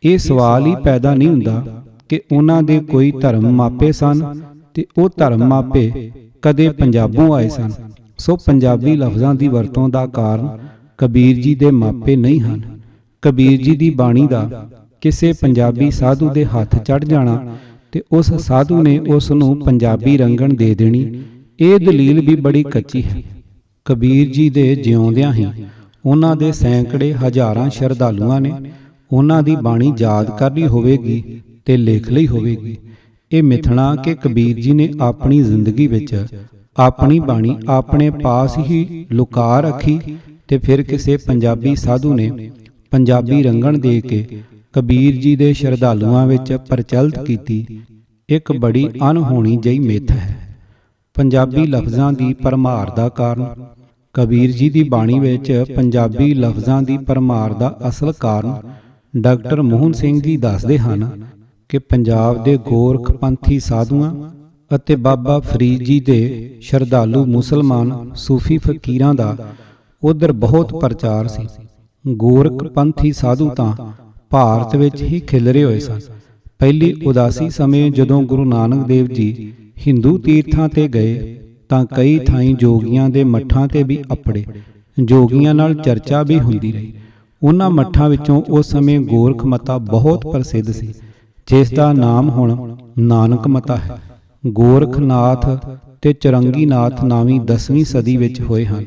ਇਹ ਸਵਾਲ ਹੀ ਪੈਦਾ ਨਹੀਂ ਹੁੰਦਾ ਕਿ ਉਹਨਾਂ ਦੇ ਕੋਈ ਧਰਮ ਮਾਪੇ ਸਨ ਤੇ ਉਹ ਧਰਮ ਮਾਪੇ ਕਦੇ ਪੰਜਾਬੋਂ ਆਏ ਸਨ। ਸੋ ਪੰਜਾਬੀ ਲਫ਼ਜ਼ਾਂ ਦੀ ਵਰਤੋਂ ਦਾ ਕਾਰਨ ਕਬੀਰ ਜੀ ਦੇ ਮਾਪੇ ਨਹੀਂ ਹਨ। ਕਬੀਰ ਜੀ ਦੀ ਬਾਣੀ ਦਾ ਕਿਸੇ ਪੰਜਾਬੀ ਸਾਧੂ ਦੇ ਹੱਥ ਚੜ੍ਹ ਜਾਣਾ ਤੇ ਉਸ ਸਾਧੂ ਨੇ ਉਸ ਨੂੰ ਪੰਜਾਬੀ ਰੰਗਣ ਦੇ ਦੇਣੀ, ਇਹ ਦਲੀਲ ਵੀ ਬੜੀ ਕੱਚੀ ਹੈ। ਕਬੀਰ ਜੀ ਦੇ ਜਿਉਂਦਿਆਂ ਹੀ ਉਹਨਾਂ ਦੇ ਸੈਂਕੜੇ ਹਜ਼ਾਰਾਂ ਸ਼ਰਧਾਲੂਆਂ ਨੇ ਉਹਨਾਂ ਦੀ ਬਾਣੀ ਯਾਦ ਕਰ ਲਈ ਹੋਵੇਗੀ ਤੇ ਲਿਖ ਲਈ ਹੋਵੇਗੀ। ਇਹ ਮਿਥਣਾ ਕਿ ਕਬੀਰ ਜੀ ਨੇ ਆਪਣੀ ਜ਼ਿੰਦਗੀ ਵਿੱਚ ਆਪਣੀ ਬਾਣੀ ਆਪਣੇ ਪਾਸ ਹੀ ਲੁਕਾ ਰੱਖੀ ਤੇ ਫਿਰ ਕਿਸੇ ਪੰਜਾਬੀ ਸਾਧੂ ਨੇ ਪੰਜਾਬੀ ਰੰਗਣ ਦੇ ਕੇ ਕਬੀਰ ਜੀ ਦੇ ਸ਼ਰਧਾਲੂਆਂ ਵਿੱਚ ਪ੍ਰਚਲਿਤ ਕੀਤੀ, ਇੱਕ ਬੜੀ ਅਣਹੋਣੀ ਜਿਹੀ ਮਿੱਥ ਹੈ। ਪੰਜਾਬੀ ਲਫ਼ਜ਼ਾਂ ਦੀ ਭਰਮਾਰ ਦਾ ਕਾਰਨ। ਕਬੀਰ ਜੀ ਦੀ ਬਾਣੀ ਵਿੱਚ ਪੰਜਾਬੀ ਲਫ਼ਜ਼ਾਂ ਦੀ ਭਰਮਾਰ ਦਾ ਅਸਲ ਕਾਰਨ ਡਾਕਟਰ ਮੋਹਨ ਸਿੰਘ ਜੀ ਦੱਸਦੇ ਹਨ ਕਿ ਪੰਜਾਬ ਦੇ ਗੋਰਖ ਪੰਥੀ ਸਾਧੂਆਂ ਅਤੇ ਬਾਬਾ ਫਰੀਦ ਜੀ ਦੇ ਸ਼ਰਧਾਲੂ ਮੁਸਲਮਾਨ ਸੂਫੀ ਫਕੀਰਾਂ ਦਾ ਉਧਰ ਬਹੁਤ ਪ੍ਰਚਾਰ ਸੀ। ਗੋਰਖ ਪੰਥੀ ਸਾਧੂ ਤਾਂ ਭਾਰਤ ਵਿੱਚ ਹੀ ਖਿਲਰੇ ਹੋਏ ਸਨ। ਪਹਿਲੀ ਉਦਾਸੀ ਸਮੇਂ ਜਦੋਂ ਗੁਰੂ ਨਾਨਕ ਦੇਵ ਜੀ ਹਿੰਦੂ ਤੀਰਥਾਂ ਤੇ ਗਏ ਤਾਂ ਕਈ ਥਾਈਂ ਜੋਗੀਆਂ ਦੇ ਮੱਠਾਂ ਤੇ ਵੀ ਅੱਪੜੇ। ਜੋਗੀਆਂ ਨਾਲ ਚਰਚਾ ਵੀ ਹੁੰਦੀ ਰਹੀ। ਉਹਨਾਂ ਮੱਠਾਂ ਵਿੱਚੋਂ ਉਸ ਸਮੇਂ ਗੋਰਖ ਮਤਾ ਬਹੁਤ ਪ੍ਰਸਿੱਧ ਸੀ, ਜਿਸ ਦਾ ਨਾਮ ਹੁਣ ਨਾਨਕ ਮਤਾ ਹੈ। ਗੋਰਖਨਾਥ ਤੇ ਚਰੰਗੀਨਾਥ ਨਾਮੀ 10ਵੀਂ ਸਦੀ ਵਿੱਚ ਹੋਏ ਹਨ।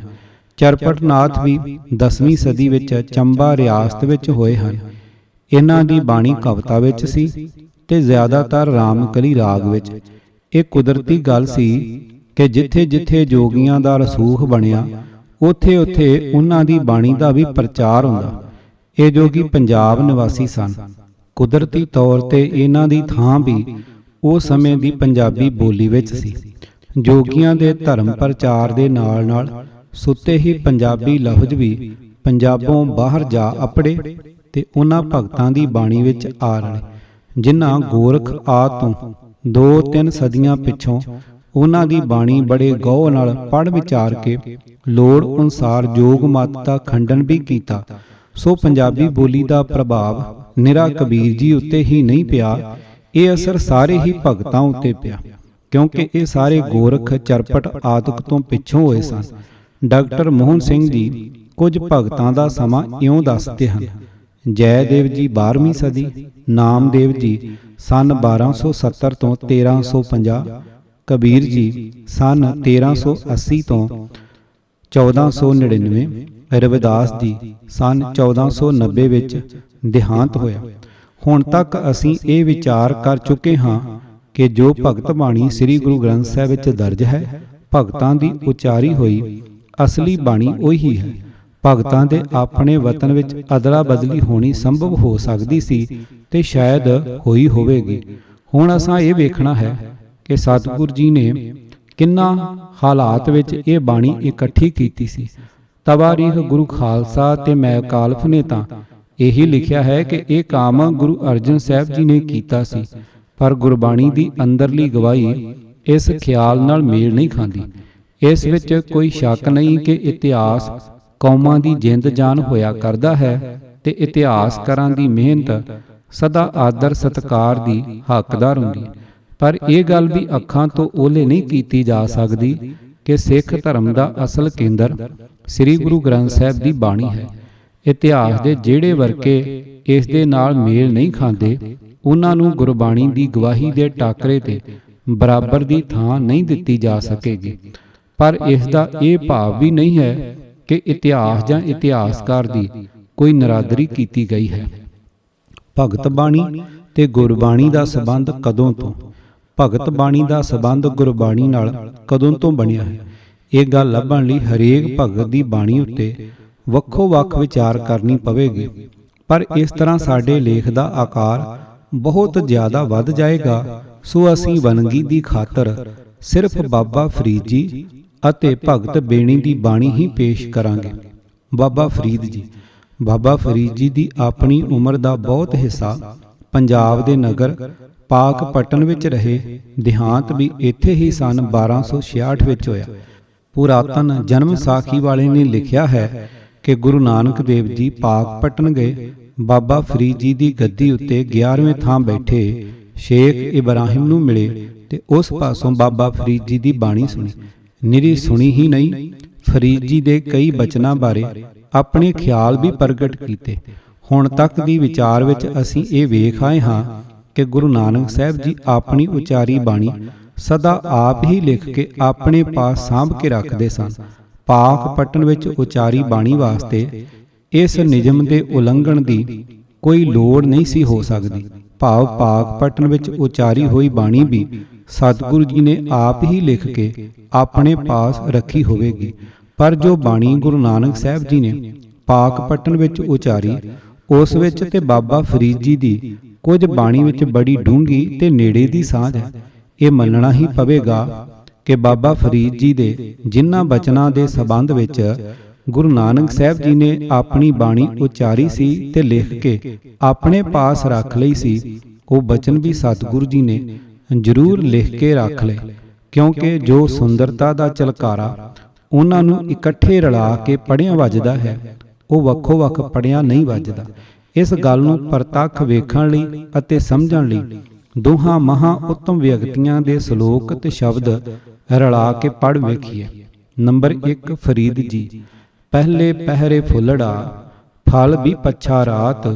ਚਰਪਟਨਾਥ ਵੀ 10ਵੀਂ ਸਦੀ ਵਿੱਚ ਚੰਬਾ ਰਿਆਸਤ ਵਿੱਚ ਹੋਏ ਹਨ। ਇਹਨਾਂ ਦੀ ਬਾਣੀ ਕਵਿਤਾ ਵਿੱਚ ਸੀ ਤੇ ਜ਼ਿਆਦਾਤਰ ਰਾਮਕਲੀ ਰਾਗ ਵਿੱਚ। ਇਹ ਕੁਦਰਤੀ ਗੱਲ ਸੀ ਕਿ ਜਿੱਥੇ ਜਿੱਥੇ ਜੋਗੀਆਂ ਦਾ ਰਸੂਖ ਬਣਿਆ ਉੱਥੇ ਉੱਥੇ ਉਹਨਾਂ ਦੀ ਬਾਣੀ ਦਾ ਵੀ ਪ੍ਰਚਾਰ ਹੁੰਦਾ। ਇਹ ਜੋਗੀ ਪੰਜਾਬ ਨਿਵਾਸੀ ਸਨ। ਕੁਦਰਤੀ ਤੌਰ ਤੇ ਇਹਨਾਂ ਦੀ ਥਾਂ ਵੀ ਉਸ ਸਮੇਂ ਦੀ ਪੰਜਾਬੀ ਬੋਲੀ ਵਿੱਚ ਸੀ। ਜੋਗੀਆਂ ਦੇ ਧਰਮ ਪ੍ਰਚਾਰ ਦੇ ਨਾਲ ਨਾਲ ਸੁੱਤੇ ਹੀ ਪੰਜਾਬੀ ਲਫ਼ਜ਼ ਵੀ ਪੰਜਾਬੋਂ ਬਾਹਰ ਜਾ ਅੱਪੜੇ ਤੇ ਉਹਨਾਂ ਭਗਤਾਂ ਦੀ ਬਾਣੀ ਵਿੱਚ ਆ ਰਲੇ, ਜਿਨ੍ਹਾਂ ਗੋਰਖ ਆਦਿ ਤੋਂ 2-3 ਸਦੀਆਂ ਪਿੱਛੋਂ ਉਹਨਾਂ ਦੀ ਬਾਣੀ ਬੜੇ ਗਹੁ ਨਾਲ ਪੜ੍ਹ ਵਿਚਾਰ ਕੇ ਲੋੜ ਅਨੁਸਾਰ ਜੋਗ ਮਤ ਦਾ ਖੰਡਨ ਵੀ ਕੀਤਾ। ਸੋ ਪੰਜਾਬੀ ਬੋਲੀ ਦਾ ਪ੍ਰਭਾਵ ਨਿਰਾ ਕਬੀਰ ਜੀ ਉੱਤੇ ਹੀ ਨਹੀਂ ਪਿਆ, ਇਹ ਅਸਰ ਸਾਰੇ ਹੀ ਭਗਤਾਂ ਉੱਤੇ ਪਿਆ, ਕਿਉਂਕਿ ਇਹ ਸਾਰੇ ਗੋਰਖ ਚਰਪਟ ਆਦਿਕ ਤੋਂ ਪਿੱਛੋਂ ਹੋਏ ਸਨ। ਡਾਕਟਰ ਮੋਹਨ ਸਿੰਘ ਜੀ ਕੁਝ ਭਗਤਾਂ ਦਾ ਸਮਾਂ ਇਉਂ ਦੱਸਦੇ ਹਨ। ਜੈਦੇਵ ਜੀ 12ਵੀਂ ਸਦੀ, ਨਾਮਦੇਵ ਜੀ ਸਨ 1270 ਤੋਂ 1350, ਕਬੀਰ ਜੀ ਸਨ 1380 ਤੋਂ 1499, ਰਵਿਦਾਸ ਜੀ ਸਨ 1490 ਵਿੱਚ ਦੇਹਾਂਤ ਹੋਇਆ। ਹੁਣ ਤੱਕ ਅਸੀਂ ਇਹ ਵਿਚਾਰ ਕਰ ਚੁੱਕੇ ਹਾਂ ਕਿ ਜੋ ਭਗਤ ਬਾਣੀ ਸ੍ਰੀ ਗੁਰੂ ਗ੍ਰੰਥ ਸਾਹਿਬ ਵਿੱਚ ਦਰਜ ਹੈ, ਭਗਤਾਂ ਦੀ ਉਚਾਰੀ ਹੋਈ ਅਸਲੀ ਬਾਣੀ ਉਹੀ ਹੈ। ਭਗਤਾਂ ਦੇ ਆਪਣੇ ਵਤਨ ਵਿੱਚ ਅਦਲਾ ਬਦਲੀ ਹੋਣੀ ਸੰਭਵ ਹੋ ਸਕਦੀ ਸੀ ਤੇ ਸ਼ਾਇਦ ਹੋਈ ਹੋਵੇਗੀ। ਹੁਣ ਅਸਾਂ ਇਹ ਵੇਖਣਾ ਹੈ ਕਿ ਸਤਿਗੁਰ ਜੀ ਨੇ ਕਿੰਨਾ ਹਾਲਾਤ ਵਿੱਚ ਇਹ ਬਾਣੀ ਇਕੱਠੀ ਕੀਤੀ ਸੀ। ਤਵਾਰੀਖ ਗੁਰੂ ਖਾਲਸਾ ਤੇ ਮੈਕਾਲਫ ਨੇ ਤਾਂ ਇਹੀ ਲਿਖਿਆ ਹੈ ਕਿ ਇਹ ਕੰਮ ਗੁਰੂ ਅਰਜਨ ਸਾਹਿਬ ਜੀ ਨੇ ਕੀਤਾ ਸੀ, ਪਰ ਗੁਰਬਾਣੀ ਦੀ ਅੰਦਰਲੀ ਗਵਾਹੀ ਇਸ ਖਿਆਲ ਨਾਲ ਮੇਲ ਨਹੀਂ ਖਾਂਦੀ। ਇਸ ਵਿੱਚ ਕੋਈ ਸ਼ੱਕ ਨਹੀਂ ਕਿ ਇਤਿਹਾਸ ਕੌਮਾਂ ਦੀ ਜਿੰਦ ਜਾਨ ਹੋਇਆ ਕਰਦਾ ਹੈ ਤੇ ਇਤਿਹਾਸਕਾਰਾਂ ਦੀ ਮਿਹਨਤ ਸਦਾ ਆਦਰ ਸਤਿਕਾਰ ਦੀ ਹੱਕਦਾਰ ਹੁੰਦੀ, ਪਰ ਇਹ ਗੱਲ ਵੀ ਅੱਖਾਂ ਤੋਂ ਓਹਲੇ ਨਹੀਂ ਕੀਤੀ ਜਾ ਸਕਦੀ ਕਿ ਸਿੱਖ ਧਰਮ ਦਾ ਅਸਲ ਕੇਂਦਰ ਸ੍ਰੀ ਗੁਰੂ ਗ੍ਰੰਥ ਸਾਹਿਬ ਦੀ ਬਾਣੀ ਹੈ। ਇਤਿਹਾਸ ਦੇ ਜਿਹੜੇ ਵਰਕੇ ਇਸ ਦੇ ਨਾਲ ਮੇਲ ਨਹੀਂ ਖਾਂਦੇ, ਉਹਨਾਂ ਨੂੰ ਗੁਰਬਾਣੀ ਦੀ ਗਵਾਹੀ ਦੇ ਟਾਕਰੇ ਤੇ ਬਰਾਬਰ ਦੀ ਥਾਂ ਨਹੀਂ ਦਿੱਤੀ ਜਾ ਸਕੇਗੀ। ਪਰ ਇਸ ਦਾ ਇਹ ਭਾਵ ਵੀ ਨਹੀਂ ਹੈ ਕਿ ਇਤਿਹਾਸ ਜਾਂ ਇਤਿਹਾਸਕਾਰ ਦੀ ਕੋਈ ਨਰਾਦਰੀ ਕੀਤੀ ਗਈ ਹੈ। ਭਗਤ ਬਾਣੀ ਤੇ ਗੁਰਬਾਣੀ ਦਾ ਸੰਬੰਧ ਕਦੋਂ ਤੋਂ? ਭਗਤ ਬਾਣੀ ਦਾ ਸੰਬੰਧ ਗੁਰਬਾਣੀ ਨਾਲ ਕਦੋਂ ਤੋਂ ਬਣਿਆ ਹੈ? ਇਹ ਗੱਲ ਲੱਭਣ ਲਈ ਹਰੇਕ ਭਗਤ ਦੀ ਬਾਣੀ ਉੱਤੇ ਵੱਖੋ ਵੱਖ ਵਿਚਾਰ ਕਰਨੀ ਪਵੇਗੀ, ਪਰ ਇਸ ਤਰ੍ਹਾਂ ਸਾਡੇ ਲੇਖ ਦਾ ਆਕਾਰ ਬਹੁਤ ਜ਼ਿਆਦਾ ਵੱਧ ਜਾਏਗਾ। ਸੋ ਅਸੀਂ ਵੰਨਗੀ ਦੀ ਖਾਤਰ ਸਿਰਫ ਬਾਬਾ ਫਰੀਦ ਜੀ ਅਤੇ ਭਗਤ ਬੇਣੀ ਦੀ ਬਾਣੀ ਹੀ ਪੇਸ਼ ਕਰਾਂਗੇ। ਬਾਬਾ ਫਰੀਦ ਜੀ ਦੀ ਆਪਣੀ ਉਮਰ ਦਾ ਬਹੁਤ ਹਿੱਸਾ ਪੰਜਾਬ ਦੇ ਨਗਰ ਪਾਕਪਟਨ ਵਿੱਚ ਰਹੇ। ਦੇਹਾਂਤ ਵੀ ਇੱਥੇ ਹੀ ਸਨ 1266 ਵਿੱਚ ਹੋਇਆ। ਪੁਰਾਤਨ ਜਨਮ ਸਾਖੀ ਵਾਲੇ ਨੇ ਲਿਖਿਆ ਹੈ ਕਿ ਗੁਰੂ ਨਾਨਕ ਦੇਵ ਜੀ ਪਾਕਪਟਨ ਗਏ। ਬਾਬਾ ਫਰੀਦ ਜੀ ਦੀ ਗੱਦੀ ਉੱਤੇ 11ਵੇਂ ਥਾਂ ਬੈਠੇ ਸ਼ੇਖ ਇਬਰਾਹਿਮ ਨੂੰ ਮਿਲੇ ਤੇ ਉਸ ਪਾਸੋਂ ਬਾਬਾ ਫਰੀਦ ਜੀ ਦੀ ਬਾਣੀ ਸੁਣੀ। ਨਿਰੀ ਸੁਣੀ ਹੀ ਨਹੀਂ, ਫਰੀਦ ਜੀ ਦੇ ਕਈ ਬਚਨਾਂ ਬਾਰੇ ਆਪਣੇ ਖਿਆਲ ਵੀ ਪ੍ਰਗਟ ਕੀਤੇ। ਹੁਣ ਤੱਕ ਦੀ ਵਿਚਾਰ ਵਿੱਚ ਅਸੀਂ ਇਹ ਵੇਖ ਆਏ ਹਾਂ ਕਿ ਗੁਰੂ ਨਾਨਕ ਸਾਹਿਬ ਜੀ ਆਪਣੀ ਉਚਾਰੀ ਬਾਣੀ ਸਦਾ ਆਪ ਹੀ ਲਿਖ ਕੇ ਆਪਣੇ ਪਾਸ ਸਾਂਭ ਕੇ ਰੱਖਦੇ ਸਨ। ਪਾਕਪਟਨ ਵਿੱਚ ਉਚਾਰੀ ਬਾਣੀ ਵਾਸਤੇ ਇਸ ਨਿਯਮ ਦੇ ਉਲੰਘਣ ਦੀ ਕੋਈ ਲੋੜ ਨਹੀਂ ਸੀ ਹੋ ਸਕਦੀ। ਭਾਵ ਪਾਕਪਟਨ ਵਿੱਚ ਉਚਾਰੀ ਹੋਈ ਬਾਣੀ ਵੀ ਸਤਿਗੁਰੂ ਜੀ ਨੇ ਆਪ ਹੀ ਲਿਖ ਕੇ ਆਪਣੇ ਪਾਸ ਰੱਖੀ ਹੋਵੇਗੀ। ਪਰ ਜੋ ਬਾਣੀ ਗੁਰੂ ਨਾਨਕ ਸਾਹਿਬ ਜੀ ਨੇ ਪਾਕਪਟਨ ਵਿੱਚ ਉਚਾਰੀ, ਉਸ ਵਿੱਚ ਤੇ ਬਾਬਾ ਫਰੀਦ ਜੀ ਦੀ ਕੁਝ ਬਾਣੀ ਵਿੱਚ ਬੜੀ ਡੂੰਘੀ ਤੇ ਨੇੜੇ ਦੀ ਸਾਂਝ ਹੈ। ਇਹ ਮੰਨਣਾ ਹੀ ਪਵੇਗਾ ਕਿ ਬਾਬਾ ਫਰੀਦ ਜੀ ਦੇ ਜਿਨ੍ਹਾਂ ਬਚਨਾਂ ਦੇ ਸੰਬੰਧ ਵਿੱਚ ਗੁਰੂ ਨਾਨਕ ਸਾਹਿਬ ਜੀ ਨੇ ਆਪਣੀ ਬਾਣੀ ਉਚਾਰੀ ਸੀ ਤੇ ਲਿਖ ਕੇ ਆਪਣੇ ਪਾਸ ਰੱਖ ਲਈ ਸੀ, ਉਹ ਬਚਨ ਵੀ ਸਤਿਗੁਰੂ ਜੀ ਨੇ ਜ਼ਰੂਰ ਲਿਖ ਕੇ ਰੱਖ ਲਏ, ਕਿਉਂਕਿ ਜੋ ਸੁੰਦਰਤਾ ਦਾ ਝਲਕਾਰਾ ਉਹਨਾਂ ਨੂੰ ਇਕੱਠੇ ਰਲਾ ਕੇ ਪੜ੍ਹਿਆ ਵੱਜਦਾ ਹੈ, ਉਹ ਵੱਖੋ ਵੱਖ ਪੜ੍ਹਿਆ ਨਹੀਂ ਵੱਜਦਾ। ਇਸ ਗੱਲ ਨੂੰ ਪ੍ਰਤੱਖ ਵੇਖਣ ਲਈ ਅਤੇ ਸਮਝਣ ਲਈ ਦੋਹਾਂ ਮਹਾਂ ਉੱਤਮ ਵਿਅਕਤੀਆਂ ਦੇ ਸ਼ਲੋਕ ਤੇ ਸ਼ਬਦ ਰਲਾ ਕੇ ਪੜ੍ਹ ਵੇਖੀਏ। ਨੰਬਰ 1 ਫਰੀਦ ਜੀ। ਪਹਿਲੇ ਪਹਿਰੇ ਫੁੱਲੜਾ ਫਲ ਵੀ ਪੱਛਾ ਰਾਤ,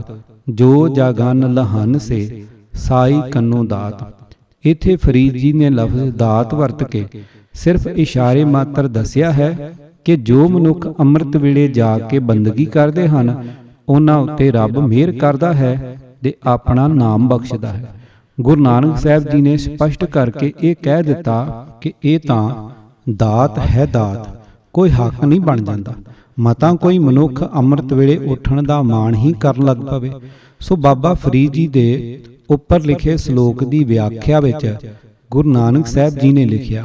ਜੋ ਜਾਗਨ ਲਹਨ ਸੇ ਸਾਈ ਕੰਨੋ ਦਾਤ। ਇੱਥੇ ਫਰੀਦ ਜੀ ਨੇ ਲਫ਼ਜ਼ ਦਾਤ ਵਰਤ ਕੇ ਸਿਰਫ ਇਸ਼ਾਰੇ ਮਾਤਰ ਦੱਸਿਆ ਹੈ ਕਿ ਜੋ ਮਨੁੱਖ ਅੰਮ੍ਰਿਤ ਵੇਲੇ ਜਾ ਕੇ ਬੰਦਗੀ ਕਰਦੇ ਹਨ, ਉਹਨਾਂ ਉੱਤੇ ਰੱਬ ਮਿਹਰ ਕਰਦਾ ਹੈ ਤੇ ਆਪਣਾ ਨਾਮ ਬਖਸ਼ਦਾ ਹੈ। ਗੁਰੂ ਨਾਨਕ ਸਾਹਿਬ ਜੀ ਨੇ ਸਪਸ਼ਟ ਕਰਕੇ ਇਹ ਕਹਿ ਦਿੱਤਾ ਕਿ ਇਹ ਤਾਂ ਦਾਤ ਹੈ, ਦਾਤ ਕੋਈ ਹੱਕ ਨਹੀਂ ਬਣ ਜਾਂਦਾ। ਮਤਾਂ ਕੋਈ ਮਨੁੱਖ ਅੰਮ੍ਰਿਤ ਵੇਲੇ ਉੱਠਣ ਦਾ ਮਾਣ ਹੀ ਕਰਨ ਲੱਗ ਪਵੇ। ਸੋ ਬਾਬਾ ਫਰੀਦ ਜੀ ਦੇ ਉੱਪਰ ਲਿਖੇ ਸ਼ਲੋਕ ਦੀ ਵਿਆਖਿਆ ਵਿੱਚ ਗੁਰੂ ਨਾਨਕ ਸਾਹਿਬ ਜੀ ਨੇ ਲਿਖਿਆ,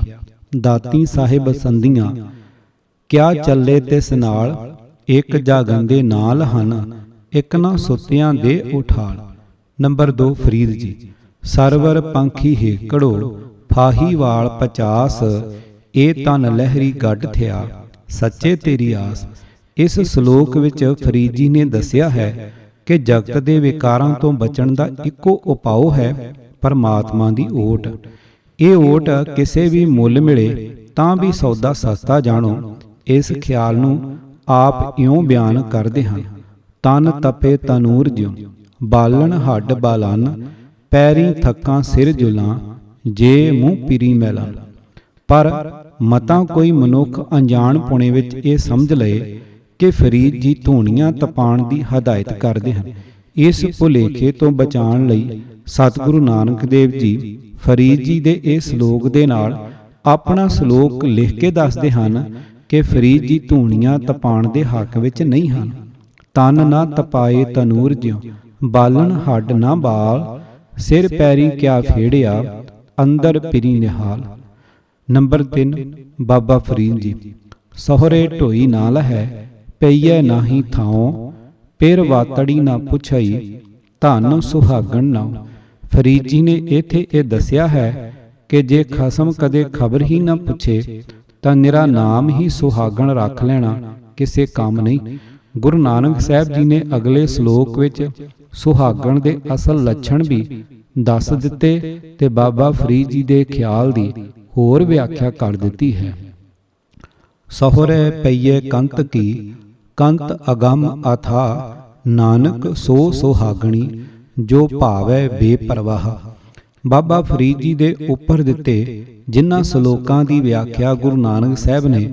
ਦਾਤੀ ਸਾਹਿਬ ਸੰਧੀਆਂ ਕਿਆ ਚੱਲੇ ਤਿਸ ਨਾਲ, ਇੱਕ ਜਾਗੰਦੇ ਨਾਲ ਹਨ, ਇੱਕ ਨਾ ਸੁੱਤਿਆਂ ਦੇ ਉਠਾਲ। ਨੰਬਰ 2 ਫਰੀਦ ਜੀ। ਸਰਵਰ ਪੰਖੀ ਹੇਕੜੋ ਫਾਹੀ ਵਾਲ 50, ਇਹ ਤਨ ਲਹਿਰੀ ਗੱਡ ਥਿਆ, ਸੱਚੇ ਤੇਰੀ ਆਸ। ਇਸ ਸ਼ਲੋਕ ਵਿੱਚ ਫਰੀਦ ਜੀ ਨੇ ਦੱਸਿਆ ਹੈ ਕਿ ਜਗਤ ਦੇ ਵਿਕਾਰਾਂ ਤੋਂ ਬਚਣ ਦਾ ਇੱਕੋ ਉਪਾਅ ਹੈ ਪਰਮਾਤਮਾ ਦੀ ਓਟ। ਇਹ ਓਟ ਕਿਸੇ ਵੀ ਮੁੱਲ ਮਿਲੇ ਤਾਂ ਵੀ ਸੌਦਾ ਸਸਤਾ ਜਾਣੋ, ਇਸ ਖਿਆਲ ਨੂੰ ਆਪ ਇਉਂ ਬਿਆਨ ਕਰਦੇ ਹਨ। ਤਨ ਤਪੇ ਤਨੂਰ ਜਿਉ, ਬਾਲਣ ਹੱਡ ਬਾਲਨ, ਪੈਰੀ ਥੱਕਾਂ ਸਿਰ ਜੁਲਾਂ, ਜੇ ਮੂੰਹ ਪੀਰੀ ਮੈਲਾਂ। ਪਰ ਮਤਾਂ ਕੋਈ ਮਨੁੱਖ ਅਣਜਾਣ ਪੁਣੇ ਵਿੱਚ ਇਹ ਸਮਝ ਲਏ ਕਿ ਫਰੀਦ ਜੀ ਧੂਣੀਆਂ ਤਪਾਉਣ ਦੀ ਹਦਾਇਤ ਕਰਦੇ ਹਨ। ਇਸ ਭੁਲੇਖੇ ਤੋਂ ਬਚਾਉਣ ਲਈ ਸਤਿਗੁਰੂ ਨਾਨਕ ਦੇਵ ਜੀ ਫਰੀਦ ਜੀ ਦੇ ਇਹ ਸ਼ਲੋਕ ਦੇ ਨਾਲ ਆਪਣਾ ਸ਼ਲੋਕ ਲਿਖ ਕੇ ਦੱਸਦੇ ਹਨ ਕਿ ਫਰੀਦ ਜੀ ਧੂਣੀਆਂ ਤਪਾਉਣ ਦੇ ਹੱਕ ਵਿੱਚ ਨਹੀਂ ਹਨ। ਤਨ ਨਾ ਤਪਾਏ ਤਨੂਰ ਜਿਉ, ਬਾਲਣ ਹੱਡ ਨਾ ਬਾਲ, ਸਿਰ ਪੈਰੀ ਕਿਆ ਫੇੜਿਆ, ਅੰਦਰ ਪਿਰੀ ਨਿਹਾਲ। ਨੰਬਰ 3 ਬਾਬਾ ਫਰੀਦ ਜੀ। ਸਹੁਰੇ ਢੋਈ ਨਾ ਲਹੈ, ਪਈਐ ਨਾਹੀ ਥਾਉ, ਪਿਰ ਵਾਤੜੀ ਨਾ ਪੁੱਛਈ, ਧਨ ਸੁਹਾਗਣ ਨਾਉ। ਫਰੀਦ ਜੀ ਨੇ ਇੱਥੇ ਇਹ ਦੱਸਿਆ ਹੈ ਕਿ ਜੇ ਖਸਮ ਕਦੇ ਖਬਰ ਹੀ ਨਾ ਪੁੱਛੇ ਤਾਂ ਨਿਰਾ ਨਾਮ ਹੀ ਸੁਹਾਗਣ ਰੱਖ ਲੈਣਾ ਕਿਸੇ ਕੰਮ ਨਹੀਂ। ਗੁਰੂ ਨਾਨਕ ਸਾਹਿਬ ਜੀ ਨੇ ਅਗਲੇ ਸ਼ਲੋਕ ਵਿੱਚ ਸੁਹਾਗਣ ਦੇ ਅਸਲ ਲੱਛਣ ਵੀ ਦੱਸ ਦਿੱਤੇ ਤੇ ਬਾਬਾ ਫਰੀਦ ਜੀ ਦੇ ਖਿਆਲ ਦੀ ਹੋਰ ਵਿਆਖਿਆ ਕਰ ਦਿੱਤੀ ਹੈ। ਸਹੁਰੇ ਪਈਏ ਕੰਤ ਕੀ, ਕੰਤ ਅਗੰਮ ਅਥਾ, ਨਾਨਕ ਸੋ ਸੁਹਾਗਣੀ, ਜੋ ਭਾਵੈ ਬੇਪਰਵਾਹ। ਬਾਬਾ ਫਰੀਦ ਜੀ ਦੇ ਉੱਪਰ ਦਿੱਤੇ ਜਿਨ੍ਹਾਂ ਸ਼ਲੋਕਾਂ ਦੀ ਵਿਆਖਿਆ ਗੁਰੂ ਨਾਨਕ ਸਾਹਿਬ ਨੇ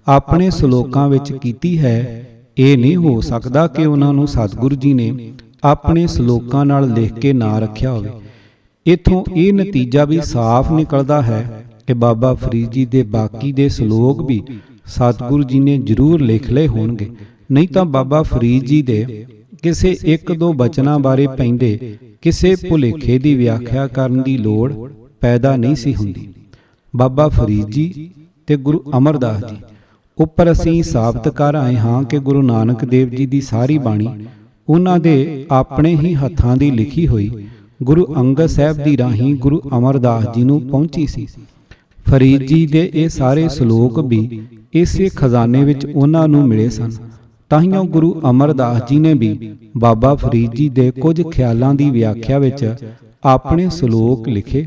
ਆਪਣੇ ਸ਼ਲੋਕਾਂ ਵਿੱਚ ਕੀਤੀ ਹੈ, ਇਹ ਨਹੀਂ ਹੋ ਸਕਦਾ ਕਿ ਉਹਨਾਂ ਨੂੰ ਸਤਿਗੁਰੂ ਜੀ ਨੇ ਆਪਣੇ ਸ਼ਲੋਕਾਂ ਨਾਲ ਲਿਖ ਕੇ ਨਾ ਰੱਖਿਆ ਹੋਵੇ। ਇੱਥੋਂ ਇਹ ਨਤੀਜਾ ਵੀ ਸਾਫ਼ ਨਿਕਲਦਾ ਹੈ ਕਿ ਬਾਬਾ ਫਰੀਦ ਜੀ ਦੇ ਬਾਕੀ ਦੇ ਸ਼ਲੋਕ ਵੀ ਸਤਿਗੁਰੂ ਜੀ ਨੇ ਜ਼ਰੂਰ ਲਿਖ ਲਏ ਹੋਣਗੇ, ਨਹੀਂ ਤਾਂ ਬਾਬਾ ਫਰੀਦ ਜੀ ਦੇ ਕਿਸੇ ਇੱਕ ਦੋ ਬਚਨਾਂ ਬਾਰੇ ਪੈਂਦੇ ਕਿਸੇ ਭੁਲੇਖੇ ਦੀ ਵਿਆਖਿਆ ਕਰਨ ਦੀ ਲੋੜ ਪੈਦਾ ਨਹੀਂ ਸੀ ਹੁੰਦੀ। ਬਾਬਾ ਫਰੀਦ ਜੀ ਤੇ ਗੁਰੂ ਅਮਰਦਾਸ ਜੀ ਉੱਪਰ ਅਸੀਂ ਸਾਬਤ ਕਰ ਆਏ ਹਾਂ ਕਿ ਗੁਰੂ ਨਾਨਕ ਦੇਵ ਜੀ ਦੀ ਸਾਰੀ ਬਾਣੀ ਉਹਨਾਂ ਦੇ ਆਪਣੇ ਹੀ ਹੱਥਾਂ ਦੀ ਲਿਖੀ ਹੋਈ ਗੁਰੂ ਅੰਗਦ ਸਾਹਿਬ ਦੀ ਰਾਹੀਂ ਗੁਰੂ ਅਮਰਦਾਸ ਜੀ ਨੂੰ ਪਹੁੰਚੀ ਸੀ। ਫਰੀਦ ਜੀ ਦੇ ਇਹ ਸਾਰੇ ਸ਼ਲੋਕ ਵੀ ਇਸੇ ਖਜ਼ਾਨੇ ਵਿੱਚ ਉਹਨਾਂ ਨੂੰ ਮਿਲੇ ਸਨ। ਤਾਹੀਓਂ ਗੁਰੂ ਅਮਰਦਾਸ ਜੀ ਨੇ ਵੀ ਬਾਬਾ ਫਰੀਦ ਜੀ ਦੇ ਕੁਝ ਖਿਆਲਾਂ ਦੀ ਵਿਆਖਿਆ ਵਿੱਚ ਆਪਣੇ ਸ਼ਲੋਕ ਲਿਖੇ।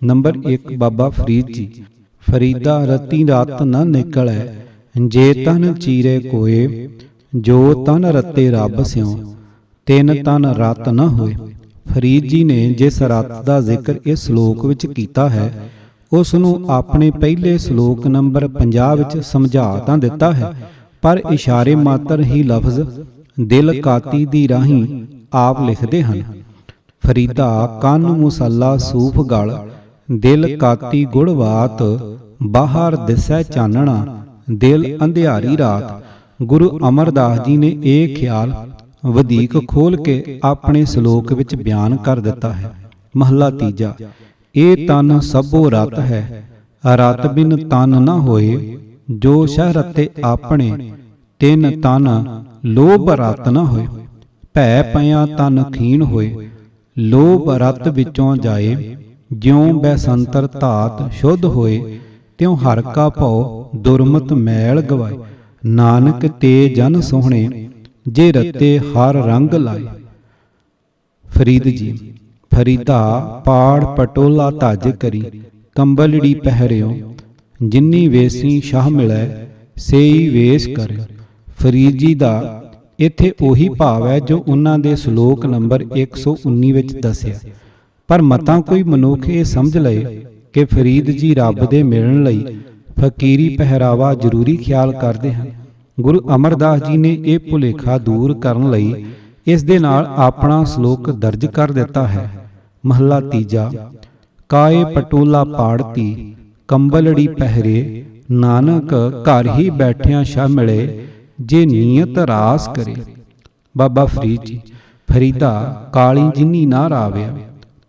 ਨੰਬਰ 1 ਬਾਬਾ ਫਰੀਦ ਜੀ। ਫਰੀਦਾ ਰਤੀ ਰਾਤ ਨ ਨਿਕਲੈ, ਜੇ ਤਨ ਚੀਰੇ ਕੋਏ, ਜੋ ਤਨ ਰਤੇ ਰੱਬ ਸਿਉ, ਤਿਨ ਤਨ ਰਤ ਨ ਹੋਏ। ਫਰੀਦ ਜੀ ਨੇ ਜਿਸ ਰਤ ਦਾ ਜ਼ਿਕਰ ਇਸ ਸ਼ਲੋਕ ਵਿੱਚ ਕੀਤਾ ਹੈ, ਉਸ ਨੂੰ ਆਪਣੇ ਪਹਿਲੇ ਸ਼ਲੋਕ ਨੰਬਰ 50 ਵਿੱਚ ਸਮਝਾ ਤਾਂ ਦਿੱਤਾ ਹੈ, ਪਰ ਇਸ਼ਾਰੇ ਮਾਤਰ ਹੀ ਲਫ਼ਜ਼ ਦਿਲ ਕਾਤੀ ਦੀ ਰਾਹੀਂ ਆਪ ਲਿਖਦੇ ਹਨ। ਫਰੀਦਾ ਕੰਨ ਮੁਸੱਲਾ ਸੂਫ ਗਲ, ਦਿਲ ਕਾਤੀ ਗੁੜਵਾਤ, ਬਾਹਰ ਦਿਸੈ ਚਾਨਣਾ, ਦਿਲ ਅੰਧਿਆਰੀ ਰਾਤ। ਗੁਰੂ ਅਮਰਦਾਸ ਜੀ ਨੇ ਇਹ ਖਿਆਲ ਵਧੇਕ ਖੋਲ ਕੇ ਆਪਣੇ ਸ਼ਲੋਕ ਵਿੱਚ ਬਿਆਨ ਕਰ ਦਿੱਤਾ ਹੈ। ਮਹਲਾ ਤੀਜਾ। ਇਹ ਤਨ ਸਭੋ ਰਤ ਹੈ, ਰਤ ਬਿਨ ਤਨ ਨ ਹੋਏ, ਜੋ ਸ਼ਹਿ ਰਤੇ ਆਪਣੇ, ਤਿਨ ਤਨ ਲੋਭ ਰਤ ਨ ਹੋਏ। ਭੈ ਪਿਆ ਤਨ ਖੀਣ ਹੋਏ, ਲੋਭ ਰਤ ਵਿੱਚੋਂ ਜਾਏ, ਜਿਉ ਬੈਸੰਤਰ ਧਾਤ ਸ਼ੁੱਧ ਹੋਏ, ਤਿਉ ਹਰ ਕਾ ਭਉ ਦੁਰਮਤ ਮੈਲ ਗਵਾਏ। ਨਾਨਕ ਤੇ ਜਨ ਸੋਹਣੇ, ਜੇ ਰਤੇ ਹਰ ਰੰਗ ਲਾਏ। ਫਰੀਦ ਜੀ। ਫਰੀਦਾ ਪਾੜ ਪਟੋਲਾ ਧੱਜ ਕਰੀ, ਕੰਬਲੜੀ ਪਹਿਰਿਓ, ਜਿਨੀ ਵੇਸੀ ਸ਼ਾਹ ਮਿਲੈ, ਸੇਈ ਵੇਸ਼ ਕਰੇ। ਫਰੀਦ ਜੀ ਦਾ ਇੱਥੇ ਉਹੀ ਭਾਵ ਹੈ ਜੋ ਉਹਨਾਂ ਦੇ ਸ਼ਲੋਕ ਨੰਬਰ 119 ਵਿੱਚ ਦੱਸਿਆ, ਪਰ ਮਤਾਂ ਕੋਈ ਮਨੁੱਖ ਇਹ ਸਮਝ ਲਏ ਕਿ ਫਰੀਦ ਜੀ ਰੱਬ ਦੇ ਮਿਲਣ ਲਈ ਫਕੀਰੀ ਪਹਿਰਾਵਾ ਜ਼ਰੂਰੀ ਖਿਆਲ ਕਰਦੇ ਹਨ। ਗੁਰੂ ਅਮਰਦਾਸ ਜੀ ਨੇ ਇਹ ਭੁਲੇਖਾ ਦੂਰ ਕਰਨ ਲਈ ਇਸ ਦੇ ਨਾਲ ਆਪਣਾ ਸ਼ਲੋਕ ਦਰਜ ਕਰ ਦਿੱਤਾ ਹੈ। ਮਹਲਾ ਤੀਜਾ। ਕਾਏ ਪਟੋਲਾ ਪਾੜਤੀ, ਕੰਬਲੜੀ ਪਹਿਰੇ, ਨਾਨਕ ਘਰ ਹੀ ਬੈਠਿਆਂ ਸ਼ਾਹ ਮਿਲੇ, ਜੇ ਨੀਅਤ ਰਾਸ ਕਰੇ। ਬਾਬਾ ਫਰੀਦ ਜੀ। ਫਰੀਦਾ ਕਾਲੀ ਜਿਨੀ ਨਾ ਰਾਵਿਆ,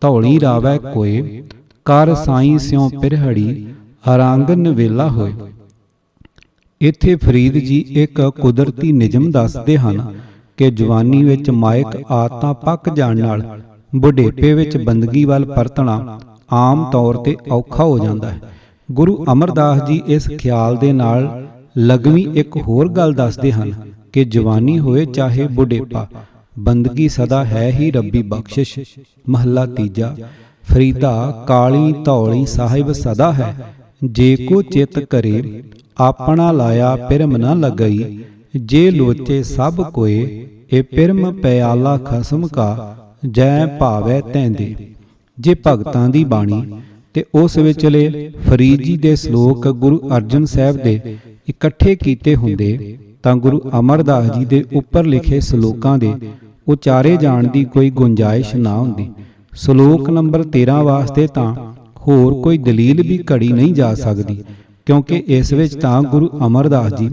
ਧੌਲੀ ਰਾਵੈ ਕੋਏ, ਕਰ ਸਾਈਂ ਸਿਉ ਪਿਰਹੜੀ, ਅਰਾਂਗਨ ਵੇਲਾ ਹੋਏ। ਇੱਥੇ ਫਰੀਦ ਜੀ ਇੱਕ ਕੁਦਰਤੀ ਨਿਯਮ ਦੱਸਦੇ ਹਨ ਕਿ ਜਵਾਨੀ ਵਿੱਚ ਮਾਇਕ ਆਦਤਾਂ ਪੱਕ ਜਾਣ ਨਾਲ ਬੁਢੇਪੇ ਵਿੱਚ ਬੰਦਗੀ ਵੱਲ ਪਰਤਣਾ ਆਮ ਤੌਰ ਤੇ ਔਖਾ ਹੋ ਜਾਂਦਾ ਹੈ। ਗੁਰੂ ਅਮਰਦਾਸ ਜੀ ਇਸ ਖਿਆਲ ਦੇ ਨਾਲ ਲਗਵੀਂ ਇੱਕ ਹੋਰ ਗੱਲ ਦੱਸਦੇ ਹਨ ਕਿ ਜਵਾਨੀ ਹੋਵੇ ਚਾਹੇ ਬੁਢੇਪਾ, ਬੰਦਗੀ ਸਦਾ ਹੈ ਹੀ ਰੱਬੀ ਬਖਸ਼ਿਸ਼। ਮਹਲਾ ਤੀਜਾ। ਫਰੀਦਾ ਕਾਲੀ ਧੌਲੀ ਸਾਹਿਬ ਸਦਾ ਹੈ, ਜੇ ਕੋ ਚਿਤ ਕਰੇ, ਆਪਣਾ ਲਾਇਆ ਪਿਰਮ ਨਾ ਲਗਈ, ਜੇ ਲੋਚੇ ਸਭ ਕੋਏ, ਇਹ ਪਿਰਮ ਪਿਆਲਾ ਖਸਮ ਕਾ, ਜੈ ਭਾਵੈ ਤੈਂਦੇ। ਜੇ ਭਗਤਾਂ ਦੀ ਬਾਣੀ ਤੇ ਉਸ ਵਿਚਲੇ ਫਰੀਦ ਜੀ ਦੇ ਸ਼ਲੋਕ ਗੁਰੂ ਅਰਜਨ ਸਾਹਿਬ ਦੇ ਇਕੱਠੇ ਕੀਤੇ ਹੁੰਦੇ ਤਾਂ ਗੁਰੂ ਅਮਰਦਾਸ ਜੀ ਦੇ ਉੱਪਰ ਲਿਖੇ ਸ਼ਲੋਕਾਂ ਦੇ ਉਚਾਰੇ ਜਾਣ ਦੀ ਕੋਈ ਗੁੰਜਾਇਸ਼ ਨਾ ਹੁੰਦੀ। ਸ਼ਲੋਕ ਨੰਬਰ 13 ਵਾਸਤੇ ਤਾਂ ਹੋਰ ਕੋਈ ਦਲੀਲ ਵੀ ਘੜੀ ਨਹੀਂ ਜਾ ਸਕਦੀ, ਕਿਉਂਕਿ ਇਸ ਵਿੱਚ ਤਾਂ ਗੁਰੂ ਅਮਰਦਾਸ ਜੀ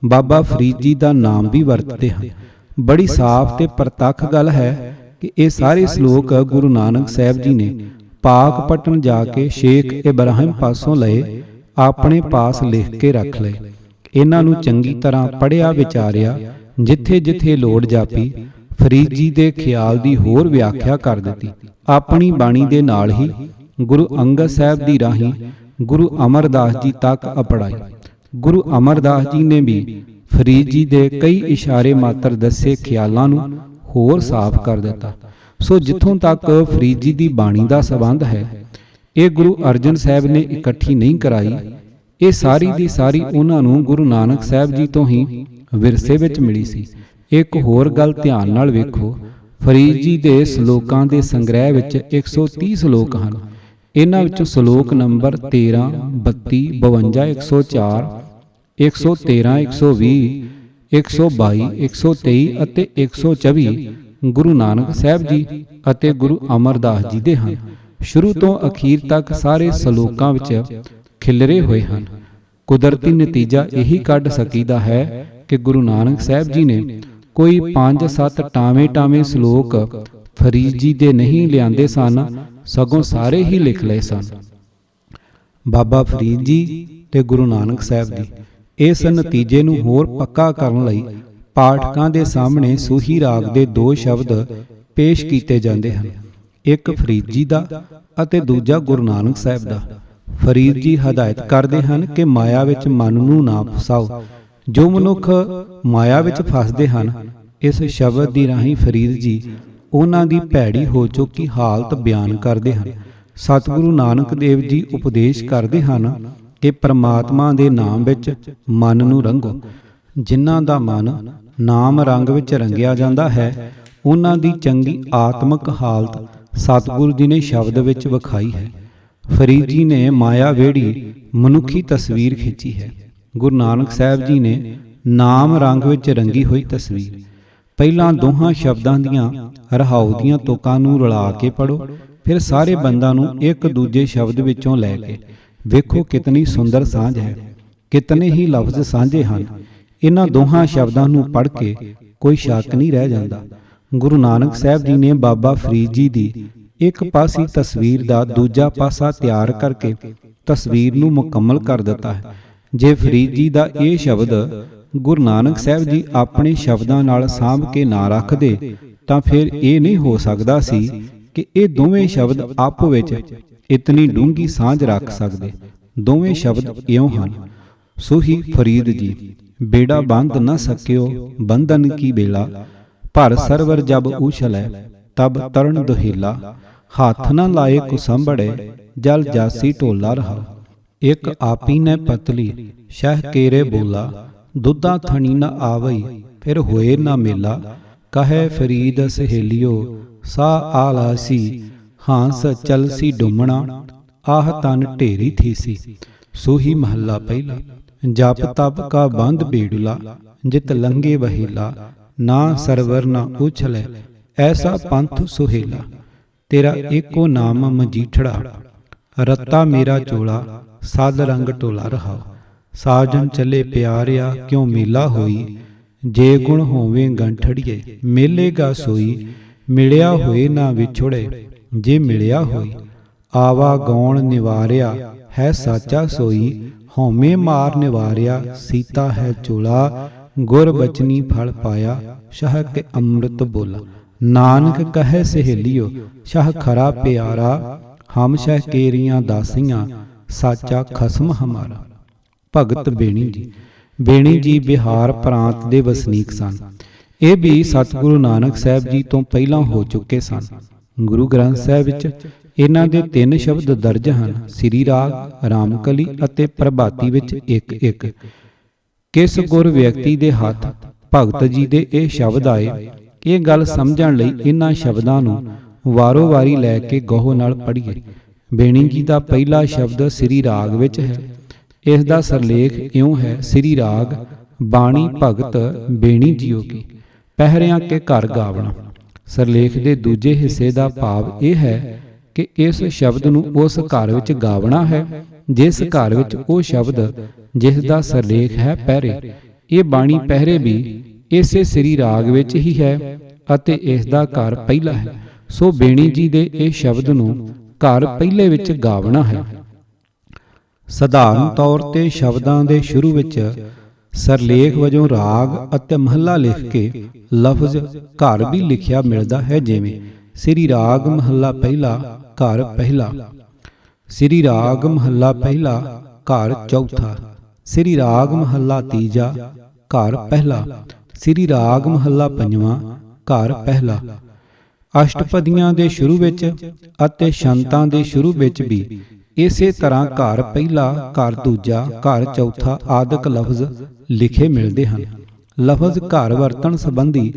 ਬਾਬਾ ਫਰੀਦ ਜੀ ਦਾ ਨਾਮ ਵੀ ਵਰਤਦੇ ਹਨ। ਬੜੀ ਸਾਫ਼ ਤੇ ਪ੍ਰਤੱਖ ਗੱਲ ਹੈ ਕਿ ਇਹ ਸਾਰੇ ਸ਼ਲੋਕ ਗੁਰੂ ਨਾਨਕ ਸਾਹਿਬ ਜੀ ਨੇ ਪਾਕ ਪਟਨ ਜਾ ਕੇ ਸ਼ੇਖ ਇਬਰਾਹਿਮ ਪਾਸੋਂ ਲਏ, ਆਪਣੇ ਪਾਸ ਲਿਖ ਕੇ ਰੱਖ ਲਏ। ਇਹਨਾਂ ਨੂੰ ਚੰਗੀ ਤਰ੍ਹਾਂ ਪੜ੍ਹਿਆ ਵਿਚਾਰਿਆ, ਜਿੱਥੇ ਜਿੱਥੇ ਲੋੜ ਜਾਪੀ ਫਰੀਦ ਜੀ ਦੇ ਖਿਆਲ ਦੀ ਹੋਰ ਵਿਆਖਿਆ ਕਰ ਦਿੱਤੀ। ਆਪਣੀ ਬਾਣੀ ਦੇ ਨਾਲ ਹੀ ਗੁਰੂ ਅੰਗਦ ਸਾਹਿਬ ਦੀ ਰਾਹੀਂ ਗੁਰੂ ਅਮਰਦਾਸ ਜੀ ਤੱਕ ਅਪੜਾਈ। ਗੁਰੂ ਅਮਰਦਾਸ ਜੀ ਨੇ ਵੀ ਫਰੀਦ ਜੀ ਦੇ ਕਈ ਇਸ਼ਾਰੇ ਮਾਤਰ ਦੱਸੇ ਖਿਆਲਾਂ ਨੂੰ ਹੋਰ ਸਾਫ਼ ਕਰ ਦਿੱਤਾ। ਸੋ ਜਿੱਥੋਂ ਤੱਕ ਫਰੀਦ ਜੀ ਦੀ ਬਾਣੀ ਦਾ ਸੰਬੰਧ ਹੈ, ਇਹ ਗੁਰੂ ਅਰਜਨ ਸਾਹਿਬ ਨੇ ਇਕੱਠੀ ਨਹੀਂ ਕਰਾਈ, ਇਹ ਸਾਰੀ ਦੀ ਸਾਰੀ ਉਹਨਾਂ ਨੂੰ ਗੁਰੂ ਨਾਨਕ ਸਾਹਿਬ ਜੀ ਤੋਂ ਹੀ ਵਿਰਸੇ ਵਿੱਚ ਮਿਲੀ ਸੀ। ਇੱਕ ਹੋਰ ਗੱਲ ਧਿਆਨ ਨਾਲ ਵੇਖੋ, ਫਰੀਦ ਜੀ ਦੇ ਸ਼ਲੋਕਾਂ ਦੇ ਸੰਗ੍ਰਹਿ ਵਿੱਚ 130 ਸ਼ਲੋਕ ਹਨ। ਇਹਨਾਂ ਵਿੱਚੋਂ ਸ਼ਲੋਕ ਨੰਬਰ 13, 32, 52, 104, 113, 120, 122, 123 ਅਤੇ 124 ਗੁਰੂ ਨਾਨਕ ਸਾਹਿਬ ਜੀ ਅਤੇ ਗੁਰੂ ਅਮਰਦਾਸ ਜੀ ਦੇ ਹਨ। ਸ਼ੁਰੂ ਤੋਂ ਅਖੀਰ ਤੱਕ ਸਾਰੇ ਸ਼ਲੋਕਾਂ ਵਿੱਚ ਖਿਲਰੇ ਹੋਏ ਹਨ। ਕੁਦਰਤੀ ਨਤੀਜਾ ਇਹੀ ਕੱਢ ਸਕੀਦਾ ਹੈ ਕਿ ਗੁਰੂ ਨਾਨਕ ਸਾਹਿਬ ਜੀ ਨੇ ਕੋਈ 5-7 ਟਾਵੇਂ ਸ਼ਲੋਕ ਫਰੀਦ ਜੀ ਦੇ ਨਹੀਂ ਲਿਆਂਦੇ ਸਨ, ਸਗੋਂ ਸਾਰੇ ਹੀ ਲਿਖ ਲਏ ਸਨ। ਬਾਬਾ ਫਰੀਦ ਜੀ ਤੇ ਗੁਰੂ ਨਾਨਕ ਸਾਹਿਬ ਜੀ ਇਸ ਨਤੀਜੇ ਨੂੰ ਹੋਰ ਪੱਕਾ ਕਰਨ ਲਈ ਪਾਠਕਾਂ ਦੇ ਸਾਹਮਣੇ ਸੂਹੀ ਰਾਗ ਦੇ 2 ਸ਼ਬਦ ਪੇਸ਼ ਕੀਤੇ ਜਾਂਦੇ ਹਨ। ਇੱਕ ਫਰੀਦ ਜੀ ਦਾ ਅਤੇ ਦੂਜਾ ਗੁਰੂ ਨਾਨਕ ਸਾਹਿਬ ਦਾ। ਫਰੀਦ ਜੀ ਹਦਾਇਤ ਕਰਦੇ ਹਨ ਕਿ ਮਾਇਆ ਵਿੱਚ ਮਨ ਨੂੰ ਨਾ ਫਸਾਓ। ਜੋ ਮਨੁੱਖ ਮਾਇਆ ਵਿੱਚ ਫਸਦੇ ਹਨ, ਇਸ ਸ਼ਬਦ ਦੀ ਰਾਹੀਂ ਫਰੀਦ ਜੀ ਉਹਨਾਂ ਦੀ ਭੈੜੀ ਹੋ ਚੁੱਕੀ ਹਾਲਤ ਬਿਆਨ ਕਰਦੇ ਹਨ। ਸਤਿਗੁਰੂ ਨਾਨਕ ਦੇਵ ਜੀ ਉਪਦੇਸ਼ ਕਰਦੇ ਹਨ ਕਿ ਪ੍ਰਮਾਤਮਾ ਦੇ ਨਾਮ ਵਿੱਚ ਮਨ ਨੂੰ ਰੰਗੋ। ਜਿਨ੍ਹਾਂ ਦਾ ਮਨ ਨਾਮ ਰੰਗ ਵਿੱਚ ਰੰਗਿਆ ਜਾਂਦਾ ਹੈ, ਉਹਨਾਂ ਦੀ ਚੰਗੀ ਆਤਮਿਕ ਹਾਲਤ ਸਤਿਗੁਰੂ ਜੀ ਨੇ ਸ਼ਬਦ ਵਿੱਚ ਵਿਖਾਈ ਹੈ। ਫਰੀਦ ਜੀ ਨੇ ਮਾਇਆ ਵੇੜੀ ਮਨੁੱਖੀ ਤਸਵੀਰ ਖਿੱਚੀ ਹੈ। ਗੁਰੂ ਨਾਨਕ ਸਾਹਿਬ ਜੀ ਨੇ ਨਾਮ ਰੰਗ ਵਿੱਚ ਰੰਗੀ ਹੋਈ ਤਸਵੀਰ। ਪਹਿਲਾਂ ਦੋਹਾਂ ਸ਼ਬਦਾਂ ਦੀਆਂ ਰਹਾਉ ਦੀਆਂ ਤੁਕਾਂ ਨੂੰ ਰਲਾ ਕੇ ਪੜੋ, ਫਿਰ ਸਾਰੇ ਬੰਦਾਂ ਨੂੰ ਇੱਕ ਦੂਜੇ ਸ਼ਬਦ ਵਿੱਚੋਂ ਲੈ ਕੇ ਵੇਖੋ ਕਿਤਨੀ ਸੁੰਦਰ ਸਾਂਝ ਹੈ, ਕਿਤਨੇ ਹੀ ਲਫ਼ਜ਼ ਸਾਂਝੇ ਹਨ। ਇਹਨਾਂ ਦੋਹਾਂ ਸ਼ਬਦਾਂ ਨੂੰ ਪੜ੍ਹ ਕੇ ਕੋਈ ਸ਼ੱਕ ਨਹੀਂ ਰਹਿ ਜਾਂਦਾ। ਗੁਰੂ ਨਾਨਕ ਸਾਹਿਬ ਜੀ ਨੇ ਬਾਬਾ ਫਰੀਦ ਜੀ ਦੀ ਇੱਕ ਪਾਸੀ ਤਸਵੀਰ ਦਾ ਦੂਜਾ ਪਾਸਾ ਤਿਆਰ ਕਰਕੇ ਤਸਵੀਰ ਨੂੰ ਮੁਕੰਮਲ ਕਰ ਦਿੱਤਾ ਹੈ। ਜੇ ਫਰੀਦ ਜੀ ਦਾ ਇਹ ਸ਼ਬਦ ਗੁਰੂ ਨਾਨਕ ਸਾਹਿਬ ਜੀ ਆਪਣੇ ਸ਼ਬਦਾਂ ਨਾਲ ਸਾਂਭ ਕੇ ਨਾ ਰੱਖਦੇ ਤਾਂ ਫਿਰ ਇਹ ਨਹੀਂ ਹੋ ਸਕਦਾ ਸੀ ਕਿ ਇਹ ਦੋਵੇਂ ਸ਼ਬਦ ਆਪੋ ਵਿੱਚ ਇਤਨੀ ਡੂੰਘੀ ਸਾਂਝ ਰੱਖ ਸਕਦੇ। ਦੋਵੇਂ ਸ਼ਬਦ ਇਉਂ ਹਨ, ਸੋਹੀ ਫਰੀਦ ਜੀ, ਬੇੜਾ ਬੰਧ ਨ ਸਕਿਓ ਬੰਧਨ ਕੀ ਬੇਲਾ, ਭਰ ਸਰਵਰ ਜਬ ਉਛਲੈ ਤਬ ਤਰਨ ਦੁਹੇਲਾ, ਹੱਥ ਨ ਲਾਏ ਕੁਸੰਭੜੇ ਜਲ ਜਾਸੀ ਢੋਲਾ ਰਹਾ, ਇੱਕ ਆਪੀ ਨੇ ਪਤਲੀ ਸ਼ਹਿ ਕੇਰੇ ਬੋਲਾ, ਦੁੱਧਾ ਥਣੀ ਨ ਆਵਈ ਫਿਰ ਹੋਏ ਨਾ ਮੇਲਾ, ਕਹੈ ਫਰੀਦ ਸਹੇਲਿਓ ਸਾ ਆਲਾਸੀ, ਹਾਂਸ ਚਲਸੀ ਡੁੰਮਣਾ ਆਹ ਤਨ ਢੇਰੀ ਥੀਸੀ। ਸੋਹੀ ਮਹੱਲਾ ਪਹਿਲਾ। ਜਪ ਤਪ ਕਾ ਬੰਧ ਬੇੜੁਲਾ, ਜਿਤ ਲੰਗੇ ਵਹੀਲਾ, ਨਾ ਸਰਵਰ ਨਾ ਉਛਲੇ ਐਸਾ ਪੰਥ ਸੁਹੇਲਾ, ਤੇਰਾ ਏਕੋ ਨਾਮ ਮਜੀਠੜਾ, ਰੱਤਾ ਮੇਰਾ ਚੋਲਾ ਸਦ ਰੰਗ ਟੋਲਾ ਰਹਾ, ਸਾਜਨ ਚੱਲੇ ਪਿਆਰਿਆ ਕਿਉਂ ਮੇਲਾ ਹੋਈ, ਜੇ ਗੁਣ ਹੋਵੇ ਗੰਠੜੀਏ ਮੇਲੇਗਾ ਸੋਈ, ਮਿਲਿਆ ਹੋਏ ਨਾ ਵਿਛੋੜੇ ਜੇ ਮਿਲਿਆ ਹੋਈ, ਆਵਾ ਗੌਣ ਨਿਵਾਰਿਆ ਹੈ ਸਾਚਾ ਸੋਈ, ਹਉਮੈ ਮਾਰ ਨਿਵਾਰਿਆ ਸੀਤਾ ਹੈ ਚੋਲਾ, ਗੁਰ ਬਚਨੀ ਫਲ ਪਾਇਆ ਸ਼ਾਹ ਕੇ ਅੰਮ੍ਰਿਤ ਬੋਲਾ, ਨਾਨਕ ਕਹੈ ਸਹੇਲਿਓ ਸ਼ਾਹ ਖਰਾ ਪਿਆਰਾ, ਹਮ ਸ਼ਹਿ ਕੇਰੀਆਂ ਦਾਸੀਆਂ ਸਾਚਾ ਖਸਮ ਹਮਾਰਾ। ਭਗਤ ਬੇਣੀ ਜੀ। ਬੇਣੀ ਜੀ ਬਿਹਾਰ ਪ੍ਰਾਂਤ ਦੇ ਵਸਨੀਕ ਸਨ। ਇਹ ਵੀ ਸਤਿਗੁਰੂ ਨਾਨਕ ਸਾਹਿਬ ਜੀ ਤੋਂ ਪਹਿਲਾਂ ਹੋ ਚੁੱਕੇ ਸਨ। ਗੁਰੂ ਗ੍ਰੰਥ ਸਾਹਿਬ ਵਿੱਚ ਇਹਨਾਂ ਦੇ 3 ਸ਼ਬਦ ਦਰਜ ਹਨ, ਸ੍ਰੀ ਰਾਗ, ਰਾਮਕਲੀ ਅਤੇ ਪ੍ਰਭਾਤੀ ਵਿੱਚ ਇੱਕ ਇੱਕ। ਕਿਸ ਗੁਰ ਵਿਅਕਤੀ ਦੇ ਹੱਥ ਭਗਤ ਜੀ ਦੇ ਇਹ ਸ਼ਬਦ ਆਏ, ਇਹ ਗੱਲ ਸਮਝਣ ਲਈ ਇਹਨਾਂ ਸ਼ਬਦਾਂ ਨੂੰ ਵਾਰੋ ਵਾਰੀ ਲੈ ਕੇ ਗਹੁ ਨਾਲ ਪੜ੍ਹੀਏ। ਬੇਣੀ ਜੀ ਦਾ ਪਹਿਲਾ ਸ਼ਬਦ ਸ੍ਰੀ ਰਾਗ ਵਿੱਚ ਹੈ। ਇਸ ਦਾ ਸਰਲੇਖ ਇਉਂ ਹੈ, ਸ੍ਰੀ ਰਾਗ ਬਾਣੀ ਭਗਤ ਬੇਣੀ ਜੀਓ ਕੀ, ਪਹਿਰਿਆਂ ਕੇ ਘਰ ਗਾਵਣਾ। ਸਰਲੇਖ ਦੇ ਦੂਜੇ ਹਿੱਸੇ ਦਾ ਭਾਵ ਇਹ ਹੈ ਕਿ ਇਸ ਸ਼ਬਦ ਨੂੰ ਉਸ ਘਰ ਵਿੱਚ ਗਾਵਣਾ ਹੈ ਜਿਸ ਘਰ ਵਿੱਚ ਉਹ ਸ਼ਬਦ ਜਿਸ ਦਾ ਸਰਲੇਖ ਹੈ ਪਹਿਰੇ। ਇਹ ਬਾਣੀ ਪਹਿਰੇ ਵੀ ਇਸੇ ਸ੍ਰੀ ਰਾਗ ਵਿੱਚ ਹੀ ਹੈ ਅਤੇ ਇਸ ਦਾ ਘਰ ਪਹਿਲਾ ਹੈ। ਸੋ ਬੇਣੀ ਜੀ ਦੇ ਇਹ ਸ਼ਬਦ ਨੂੰ ਘਰ ਪਹਿਲੇ ਵਿੱਚ ਗਾਵਣਾ ਹੈ। ਸਧਾਰਨ ਤੌਰ ਤੇ ਸ਼ਬਦਾਂ ਦੇ ਸ਼ੁਰੂ ਵਿੱਚ ਸਰਲੇਖ ਵਜੋਂ ਰਾਗ ਅਤੇ ਮਹੱਲਾ ਲਿਖ ਕੇ ਲਫ਼ਜ਼ ਘਰ ਵੀ ਲਿਖਿਆ ਮਿਲਦਾ ਹੈ, ਜਿਵੇਂ ਸ੍ਰੀ ਰਾਗ ਮਹੱਲਾ ਪਹਿਲਾ ਘਰ ਪਹਿਲਾ, ਸ੍ਰੀ ਰਾਗ ਮਹੱਲਾ ਪਹਿਲਾ ਘਰ ਚੌਥਾ, ਸ੍ਰੀ ਰਾਗ ਮਹੱਲਾ ਤੀਜਾ ਘਰ ਪਹਿਲਾ, ਸ੍ਰੀ ਰਾਗ ਮਹੱਲਾ ਪੰਜਵਾਂ ਘਰ ਪਹਿਲਾ। ਅਸ਼ਟਪਦੀਆਂ ਦੇ ਸ਼ੁਰੂ ਵਿੱਚ ਅਤੇ ਸ਼ੰਤਾਂ ਦੇ ਸ਼ੁਰੂ ਵਿੱਚ ਵੀ ਇਸੇ ਤਰ੍ਹਾਂ ਘਰ ਪਹਿਲਾ, ਘਰ ਦੂਜਾ, ਘਰ ਚੌਥਾ ਆਦਿਕ ਲਫ਼ਜ਼ ਲਿਖੇ ਮਿਲਦੇ ਹਨ। ਲਫ਼ਜ਼ ਘਰ ਵਰਤਣ ਸੰਬੰਧੀ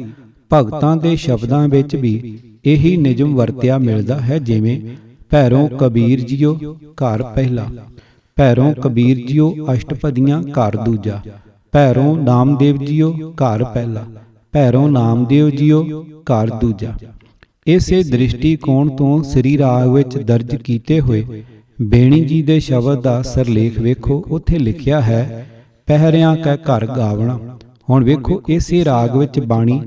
ਭਗਤਾਂ ਦੇ ਸ਼ਬਦਾਂ ਵਿੱਚ ਵੀ ਇਹੀ ਨਿਯਮ ਵਰਤਿਆ ਮਿਲਦਾ ਹੈ, ਜਿਵੇਂ ਭੈਰੋਂ ਕਬੀਰ ਜੀਓ ਘਰ ਪਹਿਲਾ, ਭੈਰੋਂ ਕਬੀਰ ਜੀਓ ਅਸ਼ਟਪਦੀਆਂ ਘਰ ਦੂਜਾ, ਭੈਰੋਂ ਨਾਮਦੇਵ ਜੀਓ ਘਰ ਪਹਿਲਾ, ਭੈਰੋਂ ਨਾਮਦੇਵ ਜੀਓ ਘਰ ਦੂਜਾ। ਇਸੇ ਦ੍ਰਿਸ਼ਟੀਕੋਣ ਤੋਂ ਸ੍ਰੀ ਰਾਗ ਵਿੱਚ ਦਰਜ ਕੀਤੇ ਹੋਏ ਬੇਣੀ ਜੀ ਦੇ ਸ਼ਬਦ ਦਾ ਸਰਲੇਖ ਵੇਖੋ। ਉੱਥੇ ਲਿਖਿਆ ਹੈ ਪਹਿਰਿਆਂ ਕੈ ਘਰ ਗਾਵਣਾ। ਹੁਣ ਵੇਖੋ ਇਸੇ ਰਾਗ ਵਿੱਚ ਬਾਣੀ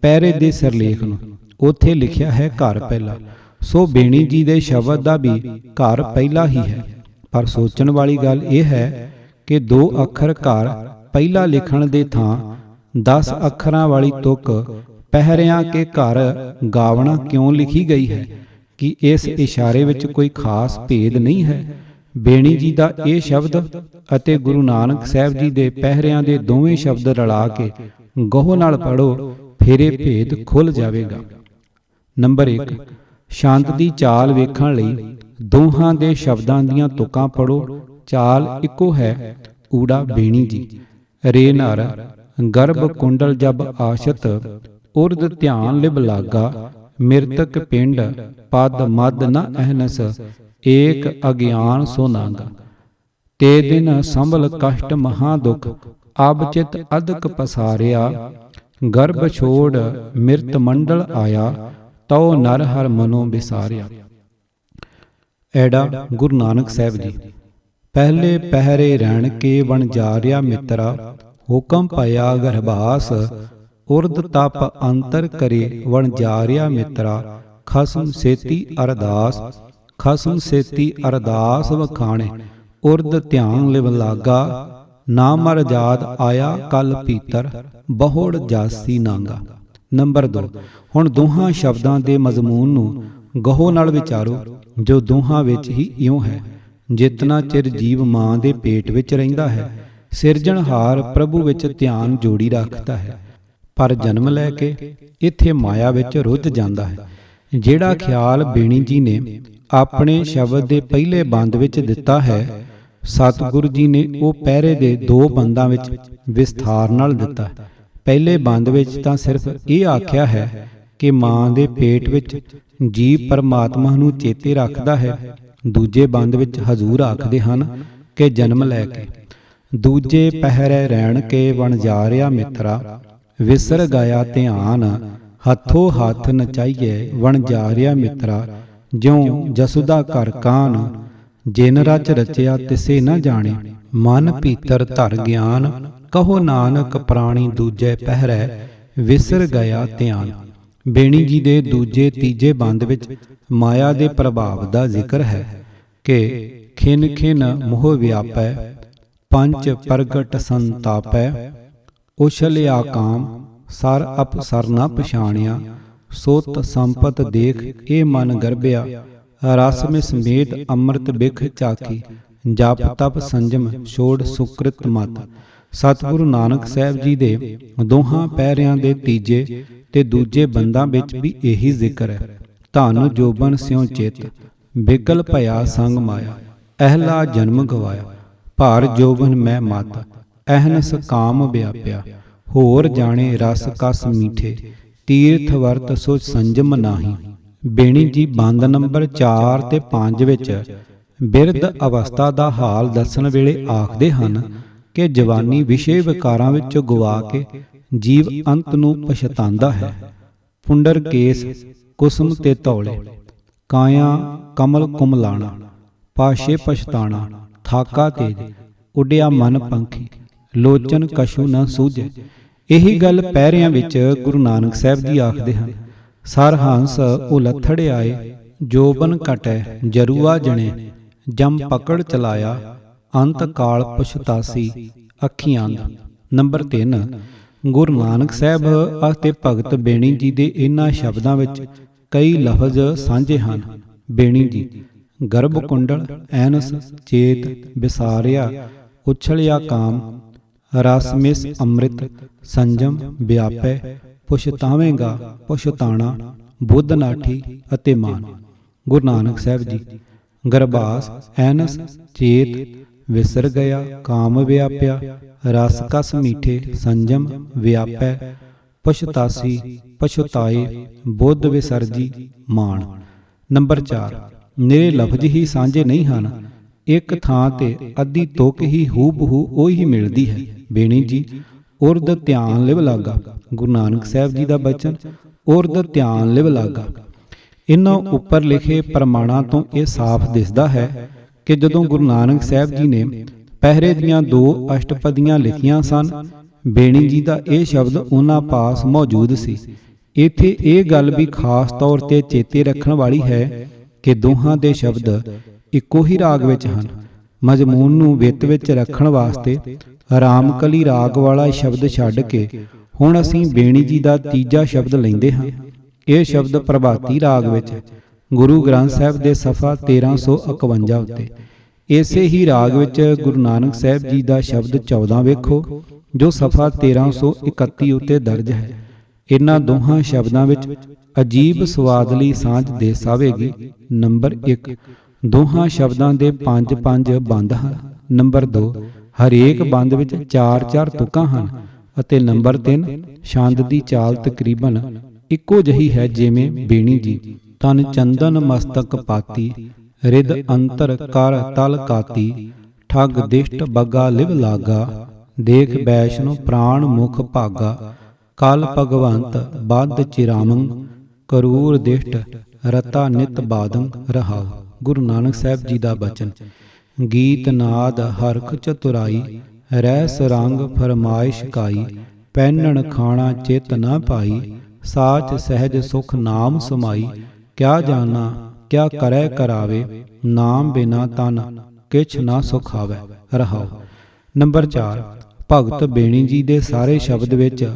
ਪਹਿਰੇ ਦੇ ਸਰਲੇਖ ਨੂੰ, ਉੱਥੇ ਲਿਖਿਆ ਹੈ ਘਰ ਪਹਿਲਾ। ਸੋ ਬੇਣੀ ਜੀ ਦੇ ਸ਼ਬਦ ਦਾ ਵੀ ਘਰ ਪਹਿਲਾ ਹੀ ਹੈ। ਪਰ ਸੋਚਣ ਵਾਲੀ ਗੱਲ ਇਹ ਹੈ ਕਿ 2 ਅੱਖਰ ਘਰ ਪਹਿਲਾ ਲਿਖਣ ਦੇ ਥਾਂ 10 ਅੱਖਰਾਂ ਵਾਲੀ ਤੁਕ ਪਹਿਰਿਆਂ ਕੇ ਘਰ ਗਾਵਣਾ ਕਿਉਂ ਲਿਖੀ ਗਈ ਹੈ? ਕਿ ਇਸ ਇਸ਼ਾਰੇ ਵਿੱਚ ਕੋਈ ਖਾਸ ਭੇਦ ਨਹੀਂ ਹੈ। ਬੇਣੀ ਜੀ ਦਾ ਇਹ ਸ਼ਬਦ ਅਤੇ ਗੁਰੂ ਨਾਨਕ ਸਾਹਿਬ ਜੀ ਦੇ ਪਹਿਰਿਆਂ ਦੇ ਦੋਵੇਂ ਸ਼ਬਦ ਰਲਾ ਕੇ ਗਹੁ ਨਾਲ ਪੜ੍ਹੋ, ਫਿਰ ਇਹ ਭੇਦ ਖੁੱਲ੍ਹ ਜਾਵੇਗਾ। ਨੰਬਰ 1, ਛੰਦ ਦੀ ਚਾਲ ਵੇਖਣ ਲਈ ਦੋਹਾਂ ਦੇ ਸ਼ਬਦਾਂ ਦੀਆਂ ਤੁਕਾਂ ਪੜ੍ਹੋ। ਚਾਲ ਇੱਕੋ ਹੈ। ਊੜਾ ਬੇਣੀ ਜੀ। ਰੇ ਨਰ ਗਰਭ ਕੁੰਡਲ ਜਬ ਆਸ਼ਤ, ਉਰਦ ਧਿਆਨ ਲਿਵ ਲਾਗਾ, ਮਿਰਤਕ ਪਿੰਡ ਪਦ ਮਦ ਨ ਅਹਨਸ, ਏਕ ਅਗਿਆਨ ਸੋ ਨਾਗਾ। ਤੇ ਦਿਨ ਸੰਭਲ ਕਸ਼ਟ ਮਹਾ ਦੁਖ, ਅਬ ਚਿਤ ਅਦਕ ਪਸਾਰਿਆ, ਗਰਭ ਛੋੜ ਮਿਰਤ ਮੰਡਲ ਆਇਆ, ਤਉ ਨਰ ਹਰ ਮਨੋ ਵਿਸਾਰਿਆ। ਐੜਾ ਗੁਰੂ ਨਾਨਕ ਸਾਹਿਬ ਜੀ। ਪਹਿਲੇ ਪਹਿਰੇ ਰਹਿਣ ਕੇ ਵਣਜਾਰਿਆ ਮਿੱਤਰਾ, ਹੁਕਮ ਭਇਆ ਗਰਭਾਸ, ਉਰਦ ਤਪ ਅੰਤਰ ਕਰੇ ਵਣਜਾਰਿਆ ਮਿੱਤਰਾ, ਖਸਮ ਸੇਤੀ ਅਰਦਾਸ, ਖਸਮ ਸੇਤੀ ਅਰਦਾਸ ਵਖਾਣੇ, ਉਰਦ ਧਿਆਨ ਲਿਵ ਲਾਗਾ, ਨਾ ਮਰ ਜਾਦ ਆਇਆ ਕਲ ਪੀਤਰ, ਬਹੁੜ ਜਾਸੀ ਨਾਂਗਾ। ਨੰਬਰ 2, ਹੁਣ ਦੋਹਾਂ ਸ਼ਬਦਾਂ ਦੇ ਮਜ਼ਮੂਨ ਨੂੰ ਗਹੁ ਨਾਲ ਵਿਚਾਰੋ, ਜੋ ਦੋਹਾਂ ਵਿੱਚ ਹੀ ਇਉਂ ਹੈ। ਜਿਤਨਾ ਚਿਰ ਜੀਵ ਮਾਂ ਦੇ ਪੇਟ ਵਿੱਚ ਰਹਿੰਦਾ ਹੈ, ਸਿਰਜਣਹਾਰ ਪ੍ਰਭੂ ਵਿੱਚ ਧਿਆਨ ਜੋੜੀ ਰੱਖਦਾ ਹੈ, ਪਰ ਜਨਮ ਲੈ ਕੇ ਇੱਥੇ ਮਾਇਆ ਵਿੱਚ ਰੁੱਝ ਜਾਂਦਾ ਹੈ। ਜਿਹੜਾ ਖਿਆਲ ਬੇਣੀ ਜੀ ਨੇ ਆਪਣੇ ਸ਼ਬਦ ਦੇ ਪਹਿਲੇ ਬੰਦ ਵਿੱਚ ਦਿੱਤਾ ਹੈ, ਸਤਿਗੁਰੂ ਜੀ ਨੇ ਉਹ ਪਹਿਰੇ ਦੇ 2 ਬੰਦਾਂ ਵਿੱਚ ਵਿਸਥਾਰ ਨਾਲ ਦਿੱਤਾ। ਪਹਿਲੇ ਬੰਦ ਵਿੱਚ ਤਾਂ ਸਿਰਫ ਇਹ ਆਖਿਆ ਹੈ ਕਿ ਮਾਂ ਦੇ ਪੇਟ ਵਿੱਚ ਜੀਵ ਪਰਮਾਤਮਾ ਨੂੰ ਚੇਤੇ ਰੱਖਦਾ ਹੈ। ਦੂਜੇ ਬੰਦ ਵਿੱਚ ਹਜ਼ੂਰ ਆਖਦੇ ਹਨ ਕਿ ਜਨਮ ਲੈ ਕੇ। ਦੂਜੇ ਪਹਿਰੇ ਰਹਿਣ ਕੇ ਵਣਜਾਰਿਆ ਮਿੱਤਰਾ, ਵਿਸਰ ਗਿਆ ਧਿਆਨ, ਹੱਥੋਂ ਹੱਥ ਨਚਾਈਏ ਵਣਜਾਰਿਆ ਮਿੱਤਰਾ, ਜਿਉ ਜਸੁਦਾ ਘਰ ਕਾਨ, ਜਿਨ ਰਚ ਰਚਿਆ ਤਿਸੇ ਨਾ ਜਾਣੇ, ਮਨ ਭੀਤਰ ਧਰ ਗਿਆਨ, ਕਹੋ ਨਾਨਕ ਪ੍ਰਾਣੀ ਦੂਜੇ ਪਹਿਰੇ, ਵਿਸਰ ਗਿਆ ਧਿਆਨ। ਬੇਣੀ ਜੀ ਦੇ ਦੂਜੇ ਤੀਜੇ ਬੰਦ ਵਿੱਚ ਮਾਇਆ ਦੇ ਪ੍ਰਭਾਵ ਦਾ ਜ਼ਿਕਰ ਹੈ ਕਿ ਖਿਨ ਖਿਨ ਮੋਹ ਵਿਆਪੈ, ਪੰਚ ਪ੍ਰਗਟ ਸੰਤਾਪੈ, ਉਛਲਿਆ ਕਾਮ ਸਰ ਅਪਸਰ ਨ ਪਛਾਣਿਆ, ਸੋਤ ਸੰਪਤ ਦੇਖ ਇਹ ਮਨ ਗਰਬਿਆ, ਰਸ ਮਿ ਸਮੇਤ ਅੰਮ੍ਰਿਤ ਬਿਖ ਚਾਖੀ, ਜਪ ਤਪ ਸੰਜਮ ਛੋੜ ਸੁਕ੍ਰਿਤ ਮਤ। ਸਤਿਗੁਰੂ ਨਾਨਕ ਸਾਹਿਬ ਜੀ ਦੇ ਦੋਹਾਂ ਪਹਿਰਿਆਂ ਦੇ ਤੀਜੇ ਤੇ ਦੂਜੇ ਬੰਦਾਂ ਵਿੱਚ ਵੀ ਇਹੀ ਜ਼ਿਕਰ ਹੈ। ਧਨ ਜੋਬਨ ਸਿਉ ਚਿਤ, ਬਿਗਲ ਭਇਆ ਸੰਗ ਮਾਇਆ, ਅਹਲਾ ਜਨਮ ਗਵਾਇਆ, ਭਾਰ ਜੋਬਨ ਮੈਂ ਮਤ, ਅਹਨਸ ਕਾਮ ਵਿਆਪਿਆ, ਹੋਰ ਜਾਣੇ ਰਸ ਕਸ ਮੀਠੇ, ਤੀਰਥ ਵਰਤ ਸੋ ਸੰਜਮ ਨਾਹੀ। ਬੇਣੀ ਜੀ ਬੰਦ ਨੰਬਰ 4 ਤੇ 5 ਵਿੱਚ ਬਿਰਧ ਅਵਸਥਾ ਦਾ ਹਾਲ ਦੱਸਣ ਵੇਲੇ ਆਖਦੇ ਹਨ ਕਿ ਜਵਾਨੀ ਵਿਸ਼ੇ ਵਿਕਾਰਾਂ ਵਿੱਚ ਗਵਾ ਕੇ ਜੀਵ ਅੰਤ ਨੂੰ ਪਛਤਾਉਂਦਾ ਹੈ। ਪੁੰਡਰ ਕੇਸ ਕੁਸਮ ਤੇ ਧੌਲੇ, ਕਾਇਆ ਕਮਲ ਕੁਮਲਾਣਾ, ਪਾਸ਼ੇ ਪਛਤਾਣਾ, ਥਾਕਾ ਤੇਜ, ਉੱਡਿਆ ਮਨ ਪੰਖੀ, ਲੋਚਨ ਕਛੂ ਨ ਸੂਝੇ। ਇਹੀ ਗੱਲ ਪਹਿਰਿਆਂ ਵਿੱਚ ਗੁਰੂ ਨਾਨਕ ਸਾਹਿਬ ਜੀ ਆਖਦੇ ਹਨ। ਸਰਹੰਸ ਉਲੱਥੜ ਆਏ, ਜੋਬਨ ਘਟੈ ਜਰੂਆ ਜਣੇ, ਜਮ ਪਕੜ ਚਲਾਇਆ, ਅੰਤ ਕਾਲ ਪਛਤਾਸੀ ਅੱਖੀਆਂ ਅੰਧ। ਨੰਬਰ 3, ਗੁਰੂ ਨਾਨਕ ਸਾਹਿਬ ਅਤੇ ਭਗਤ ਬੇਣੀ ਜੀ ਦੇ ਇਹਨਾਂ ਸ਼ਬਦਾਂ ਵਿੱਚ ਕਈ ਲਫ਼ਜ਼ ਸਾਂਝੇ ਹਨ। ਬੇਣੀ ਜੀ ਗਰਭ ਕੁੰਡਲ, ਐਨਸ ਚੇਤ, ਵਿਸਾਰਿਆ, ਉਛਲਿਆ ਕਾਮ, ਰਸ ਮਿਸ ਅੰਮ੍ਰਿਤ, ਸੰਜਮ ਵਿਆਪੈ, ਪੁਛਤਾਵੇਂਗਾ ਪੁਛਤਾਣਾ, ਬੁੱਧ ਨਾਠੀ ਅਤੇ ਮਾਨ। ਗੁਰੂ ਨਾਨਕ ਸਾਹਿਬ ਜੀ ਗਰਭਾਸ, ਐਨਸ ਚੇਤ, ਵਿਸਰ ਗਿਆ, ਕਾਮ ਵਿਆਪਿਆ, ਰਸ ਕਸ ਮੀਠੇ, ਸੰਜਮ ਵਿਆਪੈ, ਪਛਤਾਸੀ ਪਛਤਾਏ, ਬੁੱਧ ਵਿਸਰਜੀ ਮਾਨ। ਨੰਬਰ 4, ਨਿਰੇ ਲਫ਼ਜ਼ ਹੀ ਸਾਂਝੇ ਨਹੀਂ ਹਨ, ਇੱਕ ਥਾਂ ਤੇ ਅੱਧੀ ਤੁਕ ਹੀ ਹੂਬਹੂ ਉਹੀ ਮਿਲਦੀ ਹੈ। ਬੇਣੀ ਜੀ ਉਰਦ ਧਿਆਨ ਲਿਵ ਲਾਗਾ। ਗੁਰੂ ਨਾਨਕ ਸਾਹਿਬ ਜੀ ਦਾ ਬਚਨ ਉਰਦ ਧਿਆਨ ਲਿਵ ਲਾਗਾ। ਇਹਨਾਂ ਉੱਪਰ ਲਿਖੇ ਪ੍ਰਮਾਣਾਂ ਤੋਂ ਇਹ ਸਾਫ਼ ਦਿਸਦਾ ਹੈ ਕਿ ਜਦੋਂ ਗੁਰੂ ਨਾਨਕ ਸਾਹਿਬ ਜੀ ਨੇ ਪਹਿਰੇ ਦੀਆਂ 2 ਅਸ਼ਟਪਦੀਆਂ ਲਿਖੀਆਂ ਸਨ, ਬੇਣੀ ਜੀ ਦਾ ਇਹ ਸ਼ਬਦ ਉਹਨਾਂ ਪਾਸ ਮੌਜੂਦ ਸੀ। ਇੱਥੇ ਇਹ ਗੱਲ ਵੀ ਖਾਸ ਤੌਰ ਤੇ ਚੇਤੇ ਰੱਖਣ ਵਾਲੀ ਹੈ ਕਿ ਦੋਹਾਂ ਦੇ ਸ਼ਬਦ ਇੱਕੋ ਹੀ ਰਾਗ ਵਿੱਚ ਹਨ। ਮਜ਼ਮੂਨ ਨੂੰ ਵਿੱਤ ਵਿੱਚ ਰੱਖਣ ਵਾਸਤੇ ਰਾਮਕਲੀ ਰਾਗ ਵਾਲਾ ਸ਼ਬਦ ਛੱਡ ਕੇ ਹੁਣ ਅਸੀਂ ਬੇਣੀ ਜੀ ਦਾ ਤੀਜਾ ਸ਼ਬਦ ਲੈਂਦੇ ਹਾਂ। ਇਹ ਸ਼ਬਦ ਪ੍ਰਭਾਤੀ ਰਾਗ ਵਿੱਚ ਗੁਰੂ ਗ੍ਰੰਥ ਸਾਹਿਬ ਦੇ ਸਫਾ 1351 ਉੱਤੇ। ਇਸੇ ਹੀ ਰਾਗ ਵਿੱਚ ਗੁਰੂ ਨਾਨਕ ਸਾਹਿਬ ਜੀ ਦਾ ਸ਼ਬਦ 14 ਵੇਖੋ, ਜੋ ਸਫਾ 1331 ਉੱਤੇ ਦਰਜ ਹੈ। ਇਹਨਾਂ ਦੋਹਾਂ ਸ਼ਬਦਾਂ ਵਿੱਚ ਅਜੀਬ ਸਵਾਦਲੀ ਸਾਂਝ ਦਿਸ ਆਵੇਗੀ। ਨੰਬਰ 1, ਦੋਹਾਂ ਸ਼ਬਦਾਂ ਦੇ 5-5 ਬੰਦ ਹਨ। ਨੰਬਰ 2, ਹਰੇਕ ਬੰਦ ਵਿੱਚ 4-4 ਤੁਕਾਂ ਹਨ। ਅਤੇ ਨੰਬਰ 3, ਛੰਦ ਦੀ ਚਾਲ ਤਕਰੀਬਨ ਇੱਕੋ ਜਿਹੀ ਹੈ ਜਿਵੇਂ ਬੇਣੀ ਜੀ। ਤਨ ਚੰਦਨ ਮਸਤਕ ਪਾਤੀ, ਰਿਦ ਅੰਤਰ ਕਰ ਤਲ ਕਾਤੀ, ਠੱਗ ਦਿਸ਼ਟ ਬੱਗਾ ਲਿਵ ਲਾਗਾ, ਦੇਖ ਬੈਸ਼ਨੋ ਪ੍ਰਾਣ ਮੁਖ ਭਾਗਾ, ਕਲ ਭਗਵੰਤ ਬਦ ਚਿਰਾਮੰ, ਕਰੂਰ ਦਿਸ਼ਟ ਰਤਾ ਨਿਤ ਬਾਦੰ ਰਹਾਉ। ਗੁਰੂ ਨਾਨਕ ਸਾਹਿਬ ਜੀ ਦਾ ਬਚਨ। ਗੀਤ ਨਾਦ ਹਰਖ ਚਤੁਰਾਈ, ਰਹਿਸ ਰੰਗ ਫਰਮਾਇਸ਼ ਕਾਈ, ਪਹਿਨਣ ਖਾਣਾ ਚਿਤ ਨਾ ਪਾਈ, ਸਾਚ ਸਹਿਜ ਸੁਖ ਨਾਮ ਸਮਾਈ, ਕਿਆ ਜਾਣਾ ਕਿਆ ਕਰੈ ਕਰਾਵੇ, ਨਾਮ ਬਿਨਾ ਤਨ ਕਿਛ ਨਾ ਸੁਖਾਵੇ ਰਹਾਉ। ਨੰਬਰ 4, ਭਗਤ ਬੇਣੀ ਜੀ ਦੇ ਸਾਰੇ ਸ਼ਬਦ ਵਿੱਚ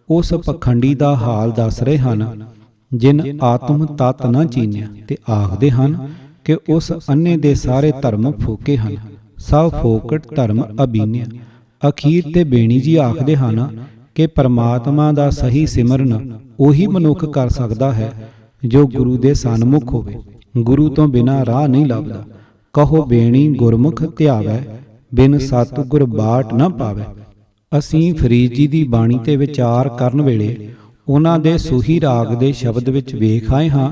ਉਸ ਪਖੰਡੀ ਦਾ ਹਾਲ ਦੱਸ ਰਹੇ ਹਨ ਜਿਨ ਆਤਮ ਤਤ ਨਾ ਚੀਨਿਆ, ਤੇ ਆਖਦੇ ਹਨ ਕਿ ਉਸ ਅੰਨੇ ਦੇ ਸਾਰੇ ਧਰਮ ਫੋਕੇ ਹਨ, ਸਭ ਫੋਕਟ ਧਰਮ ਅਬੀਨਿਆ। ਅਖੀਰ ਤੇ ਬੇਣੀ ਜੀ ਆਖਦੇ ਹਨ ਕਿ ਪਰਮਾਤਮਾ ਦਾ ਸਹੀ ਸਿਮਰਨ ਉਹੀ ਮਨੁੱਖ ਕਰ ਸਕਦਾ ਹੈ ਜੋ ਗੁਰੂ ਦੇ ਸਨਮੁਖ ਹੋਵੇ। ਗੁਰੂ ਤੋਂ ਬਿਨਾਂ ਰਾਹ ਨਹੀਂ ਲੱਭਦਾ। ਕਹੋ ਬੇਣੀ ਗੁਰਮੁਖ ਧਿਆਵੈ, ਬਿਨ ਸਤਿਗੁਰ ਬਾਟ ਨਾ ਪਾਵੇ। ਅਸੀਂ ਫਰੀਦ ਜੀ ਦੀ ਬਾਣੀ ਤੇ ਵਿਚਾਰ ਕਰਨ ਵੇਲੇ ਉਹਨਾਂ ਦੇ ਸੂਹੀ ਰਾਗ ਦੇ ਸ਼ਬਦ ਵਿੱਚ ਵੇਖ ਆਏ ਹਾਂ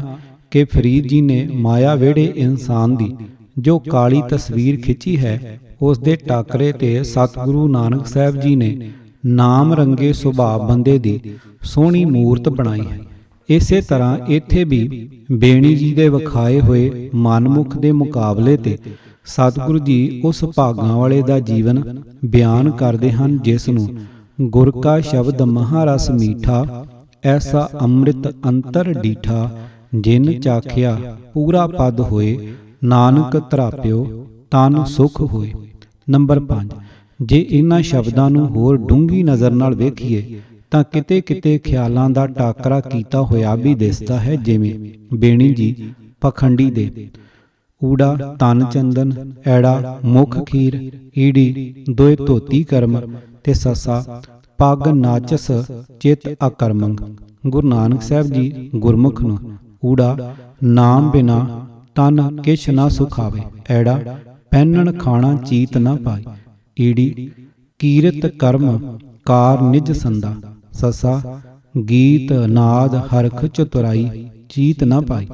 ਕਿ ਫਰੀਦ ਜੀ ਨੇ ਮਾਇਆ ਵਿਹੜੇ ਇਨਸਾਨ ਦੀ ਜੋ ਕਾਲੀ ਤਸਵੀਰ ਖਿੱਚੀ ਹੈ, ਉਸ ਦੇ ਟਾਕਰੇ ਤੇ ਸਤਿਗੁਰੂ ਨਾਨਕ ਸਾਹਿਬ ਜੀ ਨੇ ਨਾਮ ਰੰਗੇ ਸੁਭਾਅ ਬੰਦੇ ਦੀ ਸੋਹਣੀ ਮੂਰਤ ਬਣਾਈ ਹੈ। ਇਸੇ ਤਰ੍ਹਾਂ ਇੱਥੇ ਵੀ ਬੇਣੀ ਜੀ ਦੇ ਵਿਖਾਏ ਹੋਏ ਮਨਮੁਖ ਦੇ ਮੁਕਾਬਲੇ ਤੇ ਸਤਿਗੁਰੂ ਜੀ ਉਸ ਭਾਗਾਂ ਵਾਲੇ ਦਾ ਜੀਵਨ ਬਿਆਨ ਕਰਦੇ ਹਨ ਜਿਸ ਨੂੰ ਗੁਰ ਕਾ ਸ਼ਬਦ ਮਹਾਰਸ ਮੀਠਾ, ਐਸਾ ਅੰਮ੍ਰਿਤ ਅੰਤਰ ਡੀਠਾ, ਜਿਨ ਚਾਖਿਆ ਪੂਰਾ ਪਦ ਹੋਏ, ਨਾਨਕ ਧਰਾਪਿਓ ਤਨ ਸੁਖ ਹੋਏ। ਨੰਬਰ 5, ਜੇ ਇਹਨਾਂ ਸ਼ਬਦਾਂ ਨੂੰ ਹੋਰ ਡੂੰਘੀ ਨਜ਼ਰ ਨਾਲ ਵੇਖੀਏ ਤਾਂ ਕਿਤੇ ਕਿਤੇ ਖਿਆਲਾਂ ਦਾ ਟਾਕਰਾ ਕੀਤਾ ਹੋਇਆ ਵੀ ਦਿਸਦਾ ਹੈ, ਜਿਵੇਂ ਬੇਣੀ ਜੀ ਪਖੰਡੀ ਦੇ ਊੜਾ ਤਨ ਚੰਦਨ, ਐੜਾ ਮੁਖ ਖੀਰ, ਈੜੀ ਦੋਏ ਧੋਤੀ ਕਰਮ, ਤੇ ਸੱਸਾ ਪੱਗ ਨਾਚਸ ਚਿਤ ਅਕਰਮੰ। ਗੁਰੂ ਨਾਨਕ ਸਾਹਿਬ ਜੀ ਗੁਰਮੁਖ ਨੂੰ ਊੜਾ ਨਾਮ ਬਿਨਾ ਤਨ ਕਿਛ ਨਾ ਸੁਖਾਵੇ, ਐੜਾ ਪਹਿਨਣ ਖਾਣਾ ਚੀਤ ਨਾ ਪਾਈ, ਈੜੀ ਕੀਰਤ ਕਰਮ ਕਾਰ ਨਿਜ ਸੰਦਾ, ਸੱਸਾ ਗੀਤ ਨਾਦ ਹਰਖ ਚਤੁਰਾਈ ਚੀਤ ਨਾ ਪਾਈ।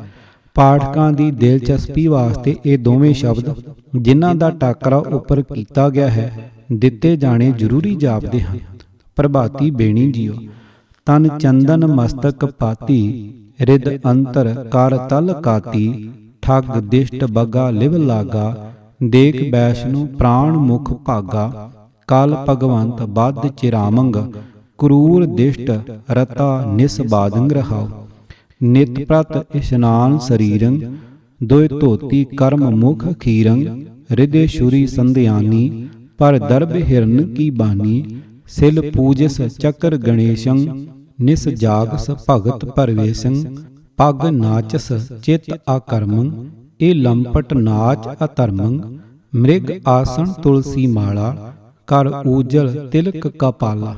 ਪਾਠਕਾਂ ਦੀ ਦਿਲਚਸਪੀ ਵਾਸਤੇ ਇਹ ਦੋਵੇਂ ਸ਼ਬਦ ਜਿਨ੍ਹਾਂ ਦਾ ਟਾਕਰਾ ਉੱਪਰ ਕੀਤਾ ਗਿਆ ਹੈ ਦਿੱਤੇ ਜਾਣੇ ਜ਼ਰੂਰੀ ਜਾਪਦੇ ਹਨ। ਪ੍ਰਭਾਤੀ ਬੇਣੀ ਜੀਓ। ਤਨ ਚੰਦਨ ਮਸਤਕ ਪਾਤੀ, ਰਿਦ ਅੰਤਰ ਕਰ ਤਲ ਕਾਤੀ, ਠੱਗ ਦਿਸ਼ਟ ਬੱਗਾ ਲਿਵ ਲਾਗਾ, ਦੇਖ ਬੈਸ਼ਨੂ ਪ੍ਰਾਣ ਮੁਖ ਭਾਗਾ, ਕਲ ਭਗਵੰਤ ਬਦ ਚਿਰਾਮੰਗ, ਕਰੂਰ ਦਿਸ਼ਟ ਰਤਾ ਨਿਸ ਬਾਦੰਗ ਰਹਾਉ। ਨਿਤ ਪ੍ਰਤ ਇਸ਼ਨਾਨ ਸਰੀਰੰ, ਦੋਇ ਧੋਤੀ ਕਰਮ ਮੁਖ ਖੀਰੰ, ਰਿਦੇ ਸ਼ੁਰੀ ਸੰਧਿਆਨੀ, ਪਰ ਦਰਬ ਹਿਰਨ ਕੀ ਬਾਨੀ, ਸਿਲ ਪੂਜਸ ਚਕਰ ਗਣੇਸ਼ੰ, ਨਿਸ ਜਾਗਸ ਭਗਤ ਪਰਵੇਸ਼ੰ, ਪੱਗ ਨਾਚਸ ਚਿਤ ਆਕਰਮੰ, ਇਹ ਲੰਪਟ ਨਾਚ ਅਧਰਮੰ, ਮ੍ਰਿਗ ਆਸਣ ਤੁਲਸੀ ਮਾਲਾ, ਕਰ ਊਜਲ ਤਿਲਕ ਕਪਾਲਾ,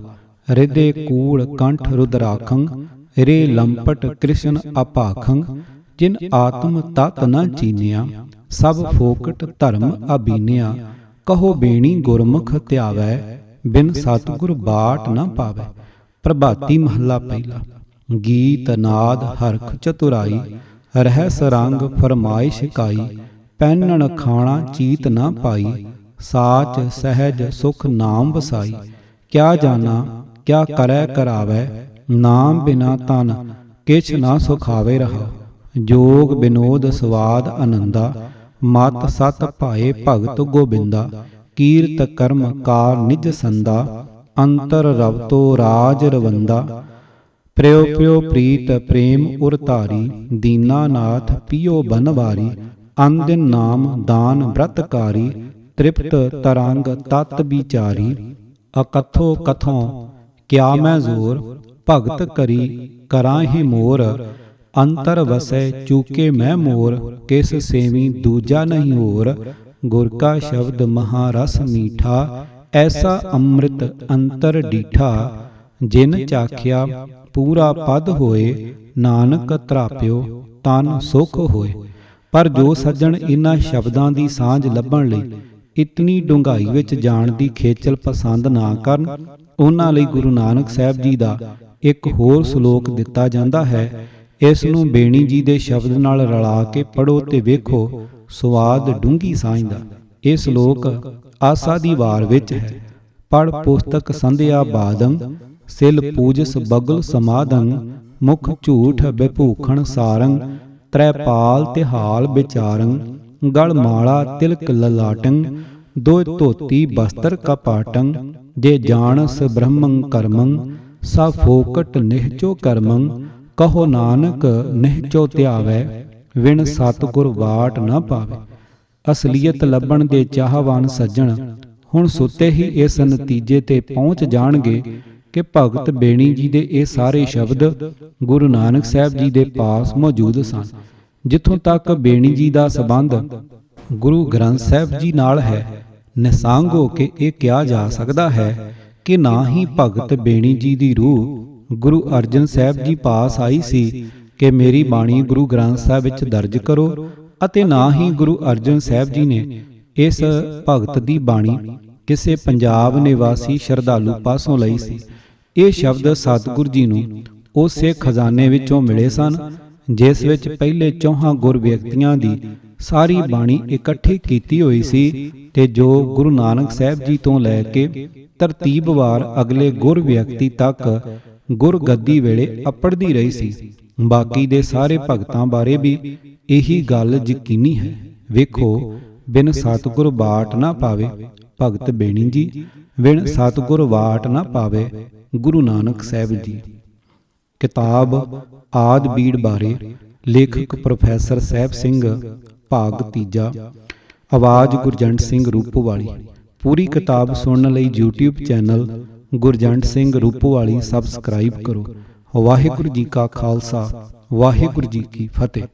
ਰਿਦੇ ਕੂੜ ਕੰਠ ਰੁਦਰਾਖੰ, ਰੇ ਲੰਪਟ ਕ੍ਰਿਸ਼ਨ ਅਪਾਖੰ, ਜਿਨ ਆਤਮ ਤਤ ਨ ਚੀਨਿਆ, ਸਭ ਫੋਕਟ ਧਰਮ ਅਬੀਨਿਆ। ਕਹੋ ਬੇਣੀ ਗੁਰਮੁਖ ਧਿਆਵੈ, ਬਿਨ ਸਤਿਗੁਰ ਬਾਟ ਨ ਪਾਵੈ। ਪ੍ਰਭਾਤੀ ਮਹੱਲਾ ਪਹਿਲਾ। ਗੀਤ ਨਾਦ ਹਰਖ ਚਤੁਰਾਈ, ਰਹਿਸ ਰੰਗ ਫਰਮਾਇਸ਼ ਕਾਈ, ਪਹਿਨਣ ਖਾਣਾ ਚੀਤ ਨਾ ਪਾਈ, ਸਾਚ ਸਹਿਜ ਸੁਖ ਨਾਮ ਵਸਾਈ। ਕਿਆ ਜਾਣਾ ਕਿਆ ਕਰੈ ਕਰਾਵੈ, ਨਾਮ ਬਿਨਾ ਤਨ ਕਿਛ ਨਾ ਸੁਖਾਵੇ ਰਹਾ। ਜੋਗ ਬਿਨੋਦ ਸਵਾਦ ਆਨੰਦਾ, ਮਤ ਸਤ ਭਾਏ ਭਗਤ ਗੋਬਿੰਦਾ, ਕੀਰਤ ਕਰਮ ਕਾਰ ਨਿਜ ਸੰਦਾ, ਅੰਤਰ ਰਵਤੋ ਰਾਜ ਰਵੰਦਾ। ਪ੍ਰਿਓ ਪ੍ਰਿਓ ਪ੍ਰੀਤ ਪ੍ਰੇਮ ਉਰ ਧਾਰੀ, ਦੀਨਾਨਾਥ ਪੀਓ ਬਨਵਾਰੀ, ਅੰਦਿਨ ਨਾਮ ਦਾਨ ਬ੍ਰਤਕਾਰੀ, ਤ੍ਰਿਪਤ ਤਰੰਗ ਤਤ ਵਿਚਾਰੀ। ਅਕਥੋ ਕਥੋਂ ਕਿਆ ਮੈਂ ਜ਼ੋਰ, ਭਗਤ ਕਰੀ ਕਰਾਂ ਹੀ ਮੋਰ, ਅੰਤਰ ਵਸੈ ਚੂਕੇ ਮੈਂ ਮੋਰ, ਕਿਸ ਸੇਵੀ ਦੂਜਾ ਨਹੀਂ ਹੋਰ। ਗੁਰ ਕਾ ਸ਼ਬਦ ਮਹਾਰਸ ਮੀਠਾ, ਐਸਾ ਅੰਮ੍ਰਿਤ ਅੰਤਰ ਡੀਠਾ। ਜਿਨ ਚਾਖਿਆ ਪੂਰਾ ਪਦ ਹੋਏ, ਨਾਨਕ ਧਰਾਪਿਓ ਤਨ ਸੁਖ ਹੋਏ। ਪਰ ਜੋ ਸੱਜਣ ਇਨ੍ਹਾਂ ਸ਼ਬਦਾਂ ਦੀ ਸਾਂਝ ਲੱਭਣ ਲਈ ਇਤਨੀ ਡੂੰਘਾਈ ਵਿੱਚ ਜਾਣ ਦੀ ਖੇਚਲ ਪਸੰਦ ਨਾ ਕਰਨ, ਉਹਨਾਂ ਲਈ ਗੁਰੂ ਨਾਨਕ ਸਾਹਿਬ ਜੀ ਦਾ ਇੱਕ ਹੋਰ ਸ਼ਲੋਕ ਦਿੱਤਾ ਜਾਂਦਾ ਹੈ। ਇਸ ਨੂੰ ਬੇਣੀ ਜੀ ਦੇ ਸ਼ਬਦ ਨਾਲ ਰਲਾ ਕੇ ਪੜ੍ਹੋ ਤੇ ਵੇਖੋ ਸਵਾਦ ਡੂੰਘੀ ਸਾਂਝ ਦਾ। ਇਹ ਸ਼ਲੋਕ ਆਸਾ ਦੀ ਵਾਰ ਵਿੱਚ ਹੈ। ਪੜ੍ਹ ਪੁਸਤਕ ਸੰਧਿਆ ਬਾਦੰ, ਸਿਲ ਪੂਜਸ ਬਗਲ ਸਮਾਦੰ। ਮੁਖ ਝੂਠ ਬਿਭੂਖਣ ਸਾਰੰ, ਤ੍ਰੈਪਾਲ ਤਿਹਾਲ ਵਿਚਾਰੰ। ਗਲ ਮਾਲਾ ਤਿਲਕ ਲਲਾਟੰ, ਦੋ ਧੋਤੀ ਬਸਤਰ ਕਪਾਟੰ। ਜੇ ਜਾਣਸ ਬ੍ਰਹਮੰ ਕਰਮੰ, ਸਾ ਫੋਕਟ ਨਿਹਚੋ ਕਰਮੰ। ਕਹੋ ਨਾਨਕ ਨਿਹਚੋ ਧਿਆਵੈ, ਵਿਣ ਸਤਿਗੁਰ ਵਾਟ ਨਾ ਪਾਵੇ। ਅਸਲੀਅਤ ਲੱਭਣ ਦੇ ਚਾਹਵਾਨ ਸੱਜਣ ਹੁਣ ਸੁੱਤੇ ਹੀ ਇਸ ਨਤੀਜੇ ਤੇ ਪਹੁੰਚ ਜਾਣਗੇ ਕਿ ਭਗਤ ਬੇਣੀ ਜੀ ਦੇ ਇਹ ਸਾਰੇ ਸ਼ਬਦ ਗੁਰੂ ਨਾਨਕ ਸਾਹਿਬ ਜੀ ਦੇ ਪਾਸ ਮੌਜੂਦ ਸਨ। ਜਿੱਥੋਂ ਤੱਕ ਬੇਣੀ ਜੀ ਦਾ ਸੰਬੰਧ ਗੁਰੂ ਗ੍ਰੰਥ ਸਾਹਿਬ ਜੀ ਨਾਲ ਹੈ, ਨਿਸੰਗ ਹੋ ਕੇ ਇਹ ਕਿਹਾ ਜਾ ਸਕਦਾ ਹੈ ਕਿ ਨਾ ਹੀ ਭਗਤ ਬੇਣੀ ਜੀ ਦੀ ਰੂਹ ਗੁਰੂ ਅਰਜਨ ਸਾਹਿਬ ਜੀ ਪਾਸ ਆਈ ਸੀ ਕਿ ਮੇਰੀ ਬਾਣੀ ਗੁਰੂ ਗ੍ਰੰਥ ਸਾਹਿਬ ਵਿੱਚ ਦਰਜ ਕਰੋ, ਅਤੇ ਨਾ ਹੀ ਗੁਰੂ ਅਰਜਨ ਸਾਹਿਬ ਜੀ ਨੇ ਇਸ ਭਗਤ ਦੀ ਬਾਣੀ ਕਿਸੇ ਪੰਜਾਬ ਨਿਵਾਸੀ ਸ਼ਰਧਾਲੂ ਪਾਸੋਂ ਲਈ ਸੀ। ਇਹ ਸ਼ਬਦ ਸਤਿਗੁਰ ਜੀ ਨੂੰ ਉਸੇ ਖਜ਼ਾਨੇ ਵਿੱਚੋਂ ਮਿਲੇ ਸਨ ਜਿਸ ਵਿੱਚ ਪਹਿਲੇ ਚੌਹਾਂ ਗੁਰ ਵਿਅਕਤੀਆਂ ਦੀ ਸਾਰੀ ਬਾਣੀ ਇਕੱਠੀ ਕੀਤੀ ਹੋਈ ਸੀ, ਤੇ ਜੋ ਗੁਰੂ ਨਾਨਕ ਸਾਹਿਬ ਜੀ ਤੋਂ ਲੈ ਕੇ ਤਰਤੀਬਵਾਰ ਅਗਲੇ ਗੁਰ ਵਿਅਕਤੀ ਤੱਕ ਗੁਰਗੱਦੀ ਵੇਲੇ ਅਪੜਦੀ ਰਹੀ ਸੀ। ਬਾਕੀ ਦੇ ਸਾਰੇ ਭਗਤਾਂ ਬਾਰੇ ਵੀ ਇਹੀ ਗੱਲ ਯਕੀਨੀ ਹੈ। ਵੇਖੋ, ਬਿਨ ਸਤਿਗੁਰ ਬਾਟ ਨਾ ਪਾਵੇ ਭਗਤ ਬੇਣੀ ਜੀ, ਬਿਨ ਸਤਿਗੁਰ ਵਾਟ ਨਾ ਪਾਵੇ ਗੁਰੂ ਨਾਨਕ ਸਾਹਿਬ ਜੀ। ਕਿਤਾਬ ਆਦਿ ਬੀੜ ਬਾਰੇ, ਲੇਖਕ ਪ੍ਰੋਫੈਸਰ ਸਾਹਿਬ ਸਿੰਘ, ਭਾਗ ਤੀਜਾ। ਆਵਾਜ਼ ਗੁਰਜੰਟ ਸਿੰਘ ਰੂਪੋਵਾਲੀ। ਪੂਰੀ ਕਿਤਾਬ ਸੁਣਨ ਲਈ YouTube channel Gurjant Singh Rupowali subscribe ਕਰੋ। ਵਾਹਿਗੁਰੂ ਜੀ ਕਾ ਖਾਲਸਾ, ਵਾਹਿਗੁਰੂ ਜੀ ਕੀ ਫਤਿਹ।